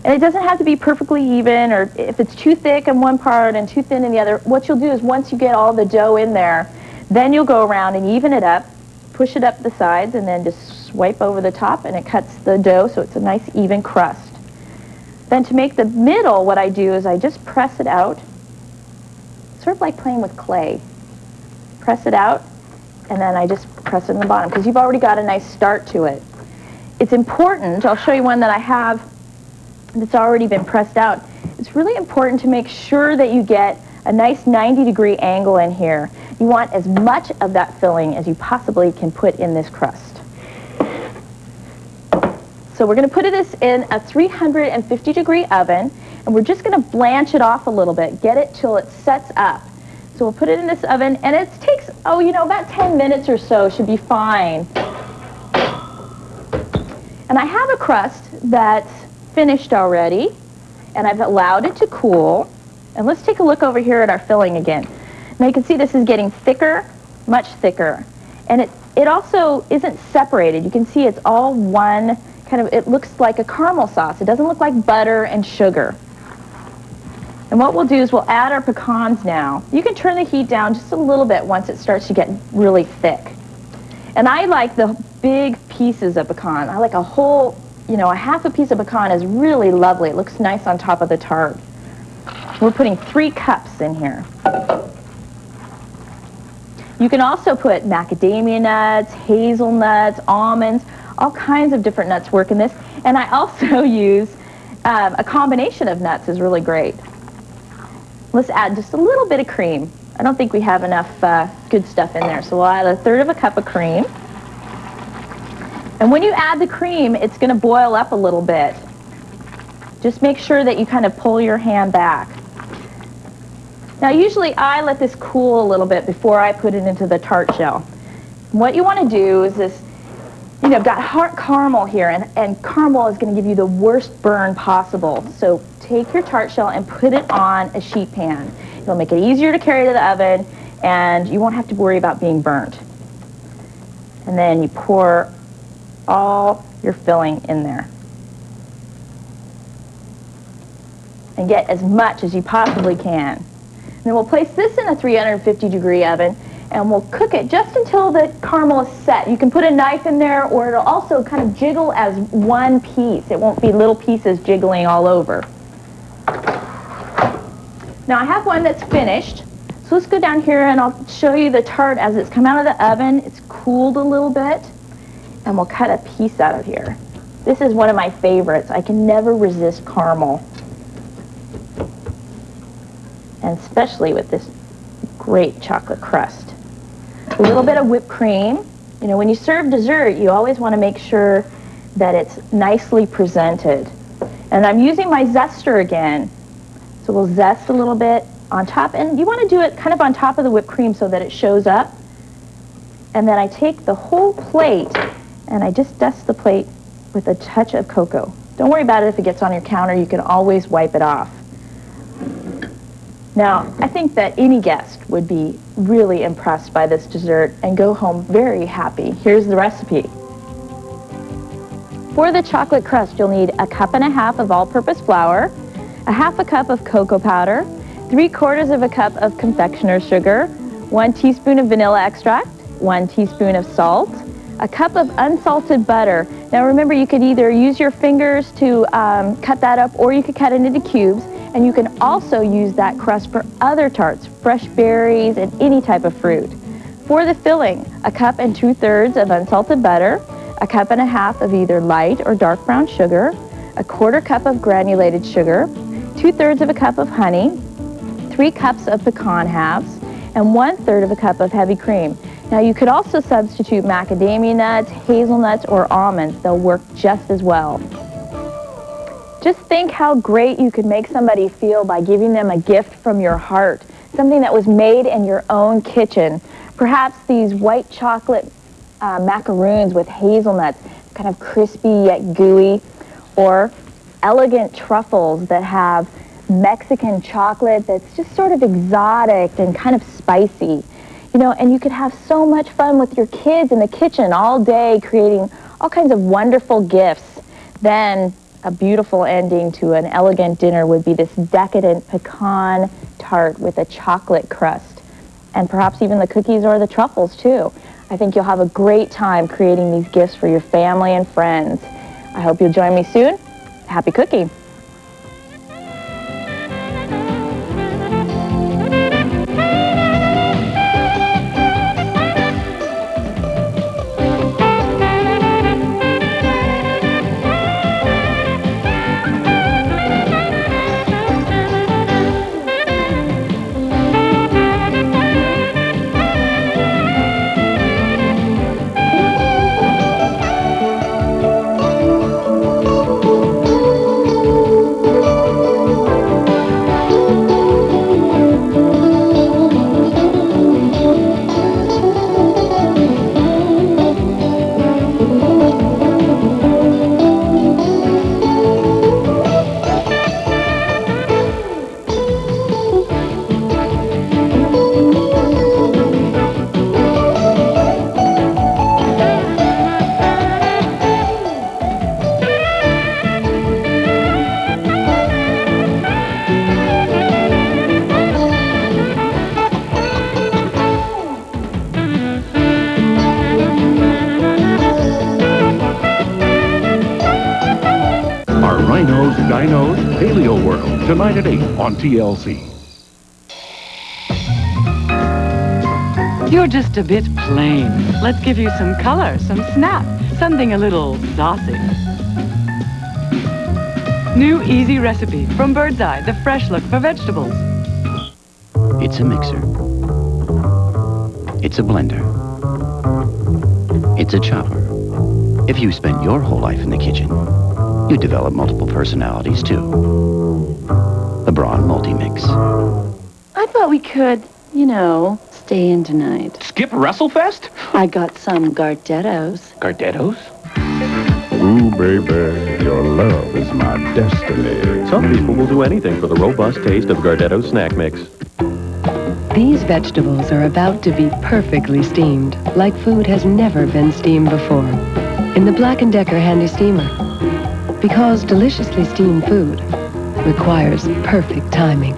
And it doesn't have to be perfectly even, or if it's too thick in one part and too thin in the other. What you'll do is once you get all the dough in there, then you'll go around and even it up, push it up the sides, and then just swipe over the top, and it cuts the dough so it's a nice even crust. Then to make the middle, what I do is I just press it out, sort of like playing with clay. Press it out, and then I just press it in the bottom, because you've already got a nice start to it. It's important, I'll show you one that I have that's already been pressed out. It's really important to make sure that you get a nice 90-degree angle in here. You want as much of that filling as you possibly can put in this crust. So we're going to put this in a 350-degree oven, and we're just going to blanch it off a little bit, get it till it sets up. So we'll put it in this oven, and it takes, oh, you know, about 10 minutes or so should be fine. And I have a crust that's finished already, and I've allowed it to cool. And let's take a look over here at our filling again. Now you can see this is getting thicker, much thicker. And it also isn't separated. You can see it's all one kind of, it looks like a caramel sauce. It doesn't look like butter and sugar. And what we'll do is we'll add our pecans now. You can turn the heat down just a little bit once it starts to get really thick. And I like the big pieces of pecan. I like a whole, you know, a half a piece of pecan is really lovely. It looks nice on top of the tart. We're putting 3 cups in here. You can also put macadamia nuts, hazelnuts, almonds, all kinds of different nuts work in this. And I also use a combination of nuts is really great. Let's add just a little bit of cream. I don't think we have enough good stuff in there, so we'll add 1/3 cup of cream. And when you add the cream, it's going to boil up a little bit. Just make sure that you kind of pull your hand back. Now, usually I let this cool a little bit before I put it into the tart shell. What you want to do is this, you know, I've got hard caramel here, and caramel is going to give you the worst burn possible. So take your tart shell and put it on a sheet pan. It'll make it easier to carry to the oven, and you won't have to worry about being burnt. And then you pour all your filling in there. And get as much as you possibly can. And then we'll place this in a 350-degree oven, and we'll cook it just until the caramel is set. You can put a knife in there, or it'll also kind of jiggle as one piece. It won't be little pieces jiggling all over. Now I have one that's finished. So let's go down here and I'll show you the tart as it's come out of the oven. It's cooled a little bit, and we'll cut a piece out of here. This is one of my favorites. I can never resist caramel. And especially with this great chocolate crust. A little bit of whipped cream. You know, when you serve dessert, you always want to make sure that it's nicely presented. And I'm using my zester again. So we'll zest a little bit on top. And you want to do it kind of on top of the whipped cream so that it shows up. And then I take the whole plate and I just dust the plate with a touch of cocoa. Don't worry about it if it gets on your counter. You can always wipe it off. Now, I think that any guest would be really impressed by this dessert and go home very happy. Here's the recipe. For the chocolate crust, you'll need 1.5 cups of all-purpose flour, 1/2 cup of cocoa powder, 3/4 cup of confectioner's sugar, 1 teaspoon of vanilla extract, 1 teaspoon of salt, 1 cup of unsalted butter. Now remember, you could either use your fingers to cut that up, or you could cut it into cubes. And you can also use that crust for other tarts, fresh berries, and any type of fruit. For the filling, 1 cup and 2/3 of unsalted butter, 1.5 cups of either light or dark brown sugar, 1/4 cup of granulated sugar, 2/3 cup of honey, 3 cups of pecan halves, and 1/3 cup of heavy cream. Now you could also substitute macadamia nuts, hazelnuts, or almonds. They'll work just as well. Just think how great you could make somebody feel by giving them a gift from your heart, something that was made in your own kitchen. Perhaps these white chocolate macaroons with hazelnuts, kind of crispy yet gooey, or elegant truffles that have Mexican chocolate that's just sort of exotic and kind of spicy. You know, and you could have so much fun with your kids in the kitchen all day creating all kinds of wonderful gifts. Then a beautiful ending to an elegant dinner would be this decadent pecan tart with a chocolate crust. And perhaps even the cookies or the truffles too. I think you'll have a great time creating these gifts for your family and friends. I hope you'll join me soon. Happy cooking. Dinos Paleo World, tonight at 8 on TLC. You're just a bit plain. Let's give you some color, some snap, something a little saucy. New easy recipe from Bird's Eye, the fresh look for vegetables. It's a mixer. It's a blender. It's a chopper. If you spent your whole life in the kitchen, you develop multiple personalities, too. The Braun Multi-Mix. I thought we could, you know, stay in tonight. Skip WrestleFest? I got some Gardettos. Gardettos? Ooh, baby, your love is my destiny. Some people will do anything for the robust taste of Gardetto Snack Mix. These vegetables are about to be perfectly steamed, like food has never been steamed before, in the Black & Decker Handy Steamer. Because deliciously steamed food requires perfect timing.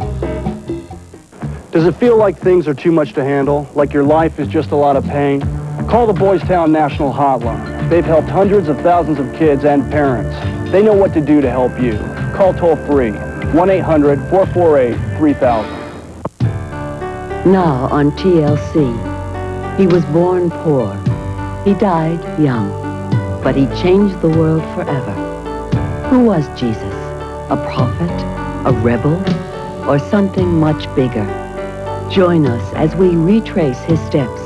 Does it feel like things are too much to handle? Like your life is just a lot of pain? Call the Boys Town National Hotline. They've helped hundreds of thousands of kids and parents. They know what to do to help you. Call toll-free, 1-800-448-3000. Now on TLC, he was born poor. He died young. But he changed the world forever. Who was Jesus? A prophet? A rebel? Or something much bigger? Join us as we retrace his steps,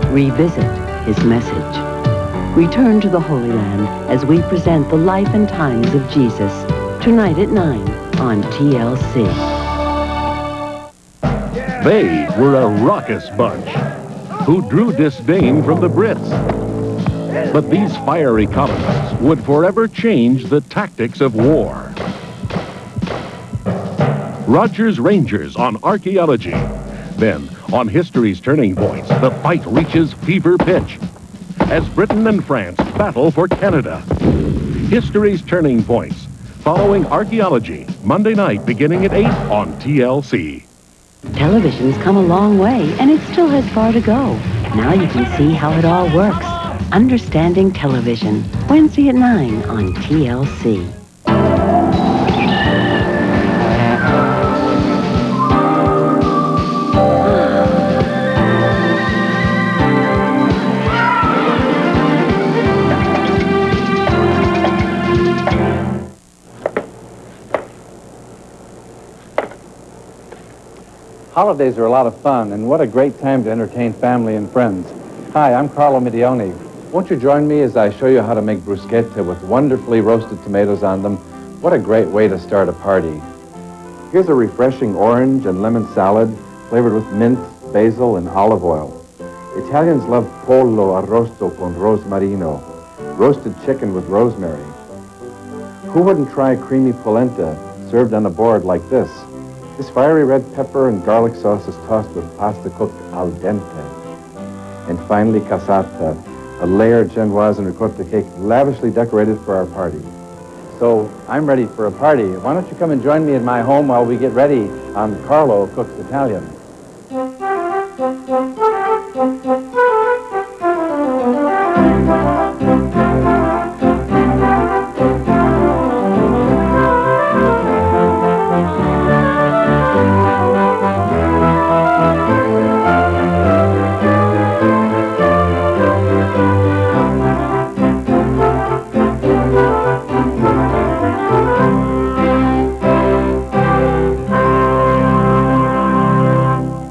revisit his message. Return to the Holy Land as we present the life and times of Jesus, tonight at 9 on TLC. They were a raucous bunch who drew disdain from the Brits. But these fiery colonists would forever change the tactics of war. Rogers Rangers on archaeology. Then, on history's turning points, the fight reaches fever pitch as Britain and France battle for Canada. History's turning points, following archaeology, Monday night beginning at 8 on TLC. Television's come a long way, and it still has far to go. Now you can see how it all works. Understanding Television, Wednesday at 9 on TLC. Holidays are a lot of fun, and what a great time to entertain family and friends. Hi, I'm Carlo Medioni. Won't you join me as I show you how to make bruschetta with wonderfully roasted tomatoes on them, What a great way to start a party. Here's a refreshing orange and lemon salad flavored with mint, basil, and olive oil. Italians love pollo arrosto con rosmarino, roasted chicken with rosemary. Who wouldn't try creamy polenta served on a board like this? This fiery red pepper and garlic sauce is tossed with pasta cooked al dente. And finally, cassata, a layered Genoise and ricotta cake lavishly decorated for our party. So I'm ready for a party. Why don't you come and join me in my home while we get ready on Carlo Cooks Italian.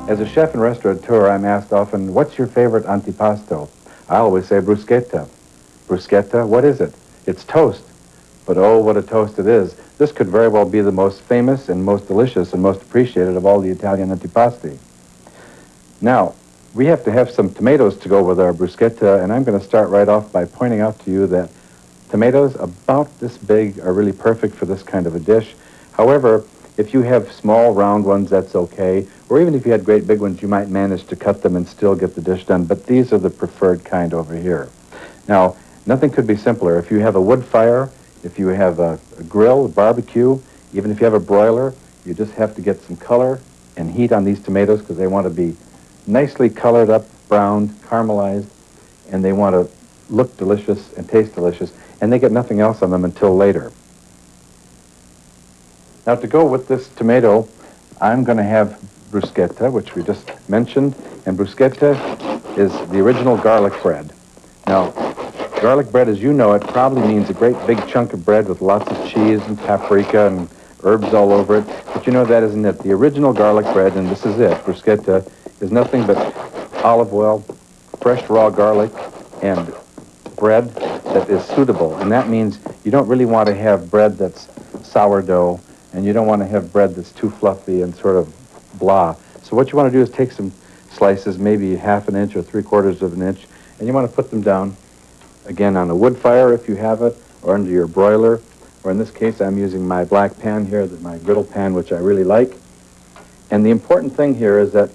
As a chef and restaurateur, I'm asked often, what's your favorite antipasto? I always say bruschetta. Bruschetta, what is it? It's toast. But oh, what a toast it is. This could very well be the most famous and most delicious and most appreciated of all the Italian antipasti. Now, we have to have some tomatoes to go with our bruschetta, and I'm going to start right off by pointing out to you that tomatoes about this big are really perfect for this kind of a dish. However, if you have small, round ones, that's okay. Or even if you had great big ones, you might manage to cut them and still get the dish done. But these are the preferred kind over here. Now, nothing could be simpler. If you have a wood fire, if you have a grill, a barbecue, even if you have a broiler, you just have to get some color and heat on these tomatoes because they want to be nicely colored up, browned, caramelized, and they want to look delicious and taste delicious. And they get nothing else on them until later. Now, to go with this tomato, I'm going to have bruschetta, which we just mentioned, and bruschetta is the original garlic bread. Now, garlic bread, as you know it, probably means a great big chunk of bread with lots of cheese and paprika and herbs all over it, but you know that isn't it. The original garlic bread, and this is it, bruschetta, is nothing but olive oil, fresh raw garlic, and bread that is suitable, and that means you don't really want to have bread that's sourdough, and you don't want to have bread that's too fluffy and sort of blah. So what you want to do is take some slices, maybe 1/2 inch or 3/4 of an inch, and you want to put them down, again, on a wood fire if you have it, or under your broiler, or in this case I'm using my black pan here, my griddle pan, which I really like. And the important thing here is that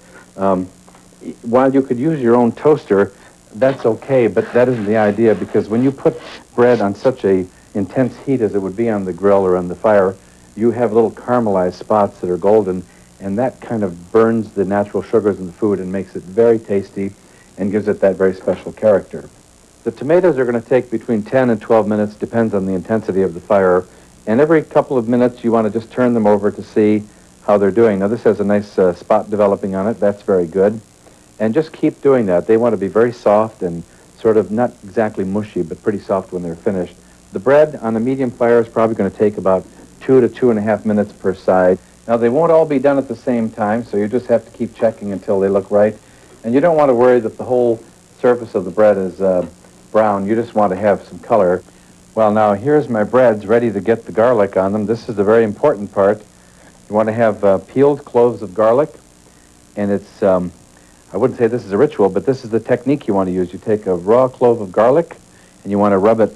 while you could use your own toaster, that's okay, but that isn't the idea, because when you put bread on such a intense heat as it would be on the grill or on the fire, you have little caramelized spots that are golden, and that kind of burns the natural sugars in the food and makes it very tasty and gives it that very special character. The tomatoes are going to take between 10 and 12 minutes, depends on the intensity of the fire, and every couple of minutes you want to just turn them over to see how they're doing. Now, this has a nice spot developing on it. That's very good. And just keep doing that. They want to be very soft and sort of not exactly mushy, but pretty soft when they're finished. The bread on a medium fire is probably going to take about 2 to 2.5 minutes per side. Now, they won't all be done at the same time, so you just have to keep checking until they look right. And you don't want to worry that the whole surface of the bread is brown. You just want to have some color. Well, now, here's my breads ready to get the garlic on them. This is the very important part. You want to have peeled cloves of garlic, and it's, I wouldn't say this is a ritual, but this is the technique you want to use. You take a raw clove of garlic, and you want to rub it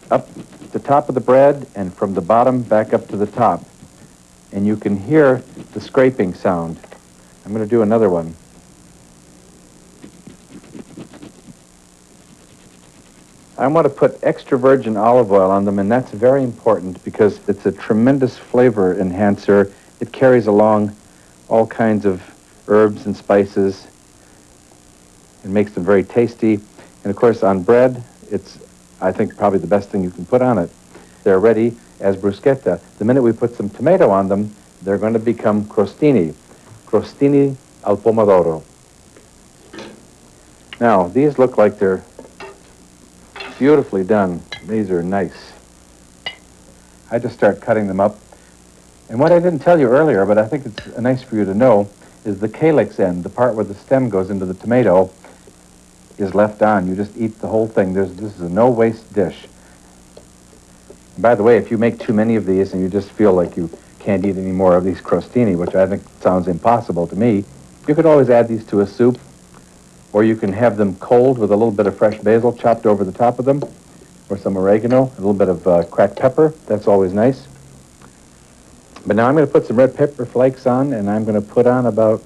up the top of the bread and from the bottom back up to the top. And you can hear the scraping sound. I'm going to do another one. I want to put extra virgin olive oil on them, and that's very important because it's a tremendous flavor enhancer. It carries along all kinds of herbs and spices. It makes them very tasty. And of course, on bread, it's, I think, probably the best thing you can put on it. They're ready as bruschetta. The minute we put some tomato on them, they're going to become crostini. Crostini al pomodoro. Now, these look like they're beautifully done. These are nice. I just start cutting them up. And what I didn't tell you earlier, but I think it's nice for you to know, is the calyx end, the part where the stem goes into the tomato, is left on. You just eat the whole thing. This is a no-waste dish. By the way, if you make too many of these and you just feel like you can't eat any more of these crostini, which I think sounds impossible to me, you could always add these to a soup, or you can have them cold with a little bit of fresh basil chopped over the top of them, or some oregano, a little bit of cracked pepper. That's always nice. But now I'm going to put some red pepper flakes on, and I'm going to put on about,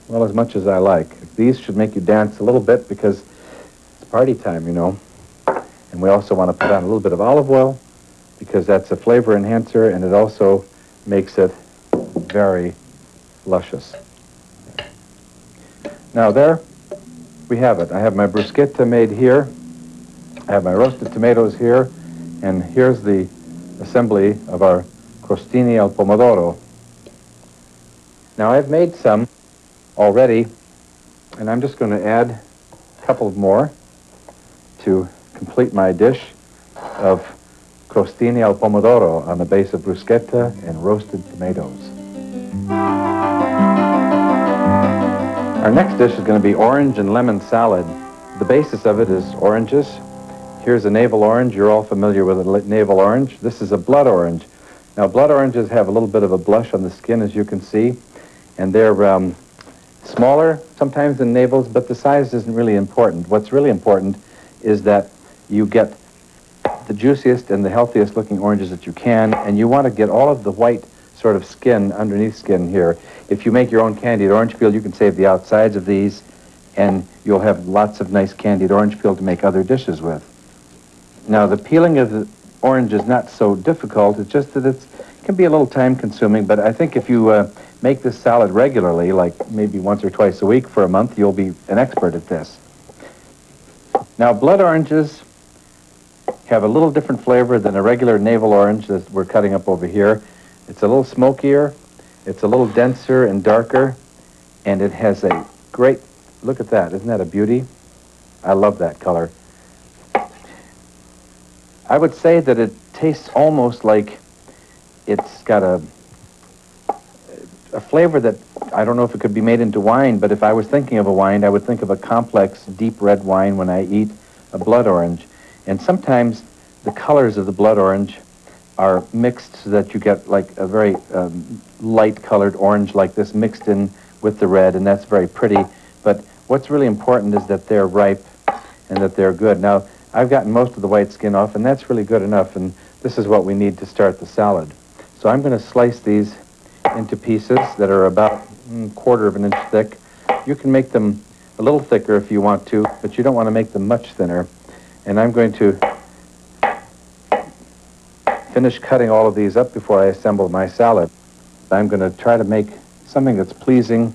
well, as much as I like. These should make you dance a little bit because it's party time, you know. And we also want to put on a little bit of olive oil because that's a flavor enhancer, and it also makes it very luscious. Now there we have it. I have my bruschetta made here. I have my roasted tomatoes here, and here's the assembly of our crostini al pomodoro. Now I've made some already, and I'm just going to add a couple more to complete my dish of crostini al pomodoro on the base of bruschetta and roasted tomatoes. Our next dish is going to be orange and lemon salad. The basis of it is oranges. Here's a navel orange. You're all familiar with a navel orange. This is a blood orange. Now, blood oranges have a little bit of a blush on the skin, as you can see, and they're smaller sometimes than navels, but the size isn't really important. What's really important is that you get the juiciest and the healthiest looking oranges that you can, and you want to get all of the white sort of skin, underneath skin here. If you make your own candied orange peel, you can save the outsides of these, and you'll have lots of nice candied orange peel to make other dishes with. Now, the peeling of the orange is not so difficult. It's just that it can be a little time-consuming, but I think if you make this salad regularly, like maybe once or twice a week for a month, you'll be an expert at this. Now, blood oranges have a little different flavor than a regular navel orange that we're cutting up over here. It's a little smokier, it's a little denser and darker, and it has a great, look at that, isn't that a beauty? I love that color. I would say that it tastes almost like it's got a flavor that, I don't know if it could be made into wine, but if I was thinking of a wine, I would think of a complex, deep red wine when I eat a blood orange. And sometimes the colors of the blood orange are mixed so that you get like a very light colored orange like this mixed in with the red, and that's very pretty. But what's really important is that they're ripe and that they're good. Now, I've gotten most of the white skin off, and that's really good enough, and this is what we need to start the salad. So I'm going to slice these into pieces that are about a quarter of an inch thick. You can make them a little thicker if you want to, but you don't want to make them much thinner. And I'm going to finish cutting all of these up before I assemble my salad. I'm going to try to make something that's pleasing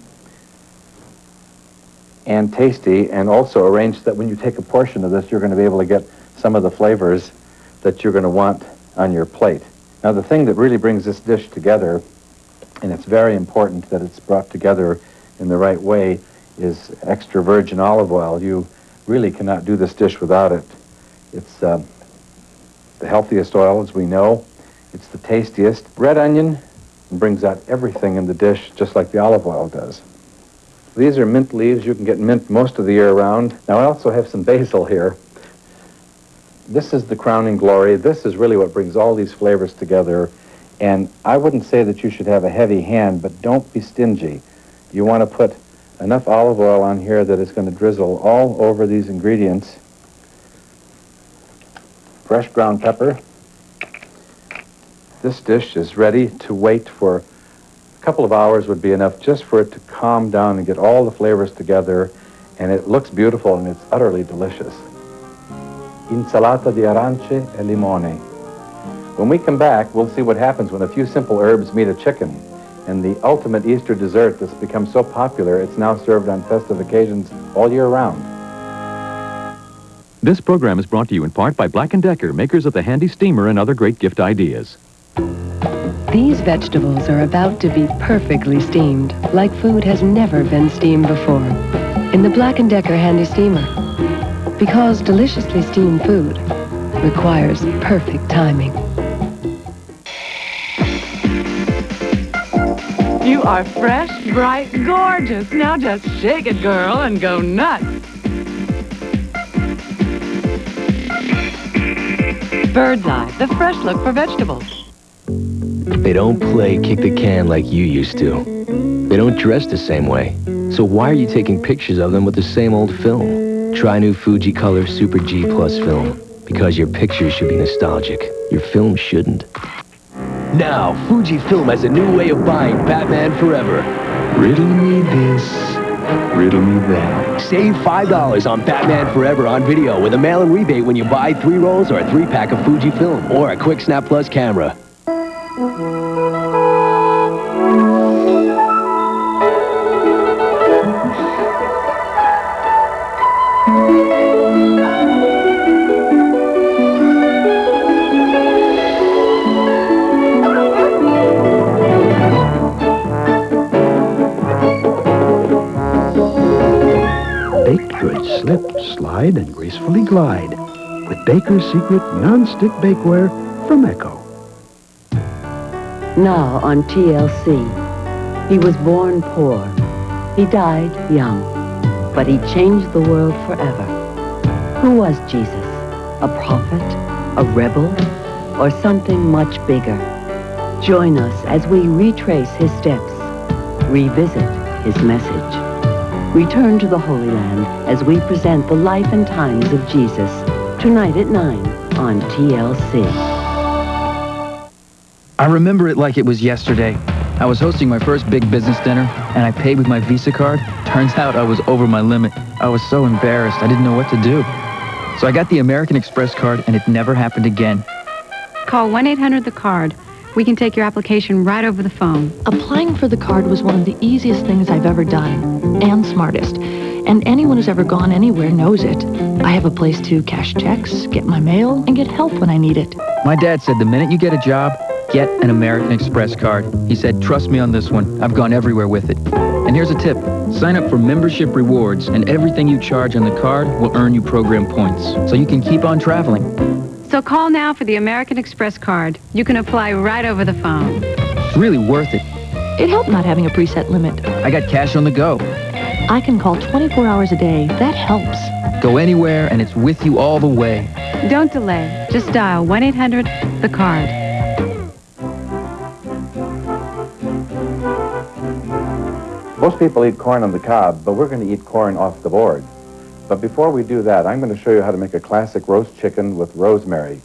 and tasty, and also arrange that when you take a portion of this, you're going to be able to get some of the flavors that you're going to want on your plate. Now, the thing that really brings this dish together, and it's very important that it's brought together in the right way, is extra virgin olive oil. You really cannot do this dish without it. It's the healthiest oil, as we know. It's the tastiest. Red onion brings out everything in the dish, just like the olive oil does. These are mint leaves. You can get mint most of the year round. Now, I also have some basil here. This is the crowning glory. This is really what brings all these flavors together. And I wouldn't say that you should have a heavy hand, but don't be stingy. You want to put enough olive oil on here that it's going to drizzle all over these ingredients. Fresh ground pepper. This dish is ready to wait for a couple of hours would be enough just for it to calm down and get all the flavors together, and it looks beautiful and it's utterly delicious. Insalata di arance e limone. When we come back, we'll see what happens when a few simple herbs meet a chicken, and the ultimate Easter dessert that's become so popular, it's now served on festive occasions all year round. This program is brought to you in part by Black & Decker, makers of the handy steamer and other great gift ideas. These vegetables are about to be perfectly steamed, like food has never been steamed before, in the Black & Decker Handy Steamer. Because deliciously steamed food requires perfect timing. You are fresh, bright, gorgeous. Now just shake it, girl, and go nuts. Bird's Eye, the fresh look for vegetables. They don't play kick the can like you used to. They don't dress the same way. So why are you taking pictures of them with the same old film? Try new Fuji Color Super G Plus film. Because your pictures should be nostalgic. Your film shouldn't. Now, Fujifilm has a new way of buying Batman Forever. Riddle me this, riddle me that. Save $5 on Batman Forever on video with a mail-in rebate when you buy 3 rolls or a 3-pack of Fujifilm or a Quick Snap Plus camera. Baked goods slip, slide, and gracefully glide with Baker's Secret Non-Stick Bakeware from Echo. Now on TLC, he was born poor. He died young. But he changed the world forever. Who was Jesus? A prophet? A rebel? Or something much bigger? Join us as we retrace his steps, revisit his message. Return to the Holy Land as we present the life and times of Jesus, tonight at 9 on TLC. I remember it like it was yesterday. I was hosting my first big business dinner, and I paid with my Visa card. Turns out I was over my limit. I was so embarrassed, I didn't know what to do. So I got the American Express card, and it never happened again. Call 1-800-THE-CARD. We can take your application right over the phone. Applying for the card was one of the easiest things I've ever done, and smartest. And anyone who's ever gone anywhere knows it. I have a place to cash checks, get my mail, and get help when I need it. My dad said the minute you get a job, get an American Express card. He said, trust me on this one. I've gone everywhere with it. And here's a tip. Sign up for membership rewards, and everything you charge on the card will earn you program points, so you can keep on traveling. So call now for the American Express card. You can apply right over the phone. It's really worth it. It helped not having a preset limit. I got cash on the go. I can call 24 hours a day. That helps. Go anywhere, and it's with you all the way. Don't delay. Just dial 1-800-THE-CARD. Most people eat corn on the cob, but we're going to eat corn off the board. But before we do that, I'm going to show you how to make a classic roast chicken with rosemary.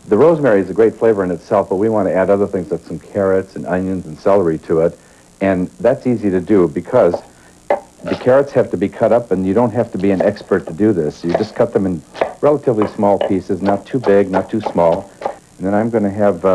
The rosemary is a great flavor in itself, but we want to add other things like some carrots and onions and celery to it. And that's easy to do because the carrots have to be cut up, and you don't have to be an expert to do this. You just cut them in relatively small pieces, not too big, not too small. And then I'm going to have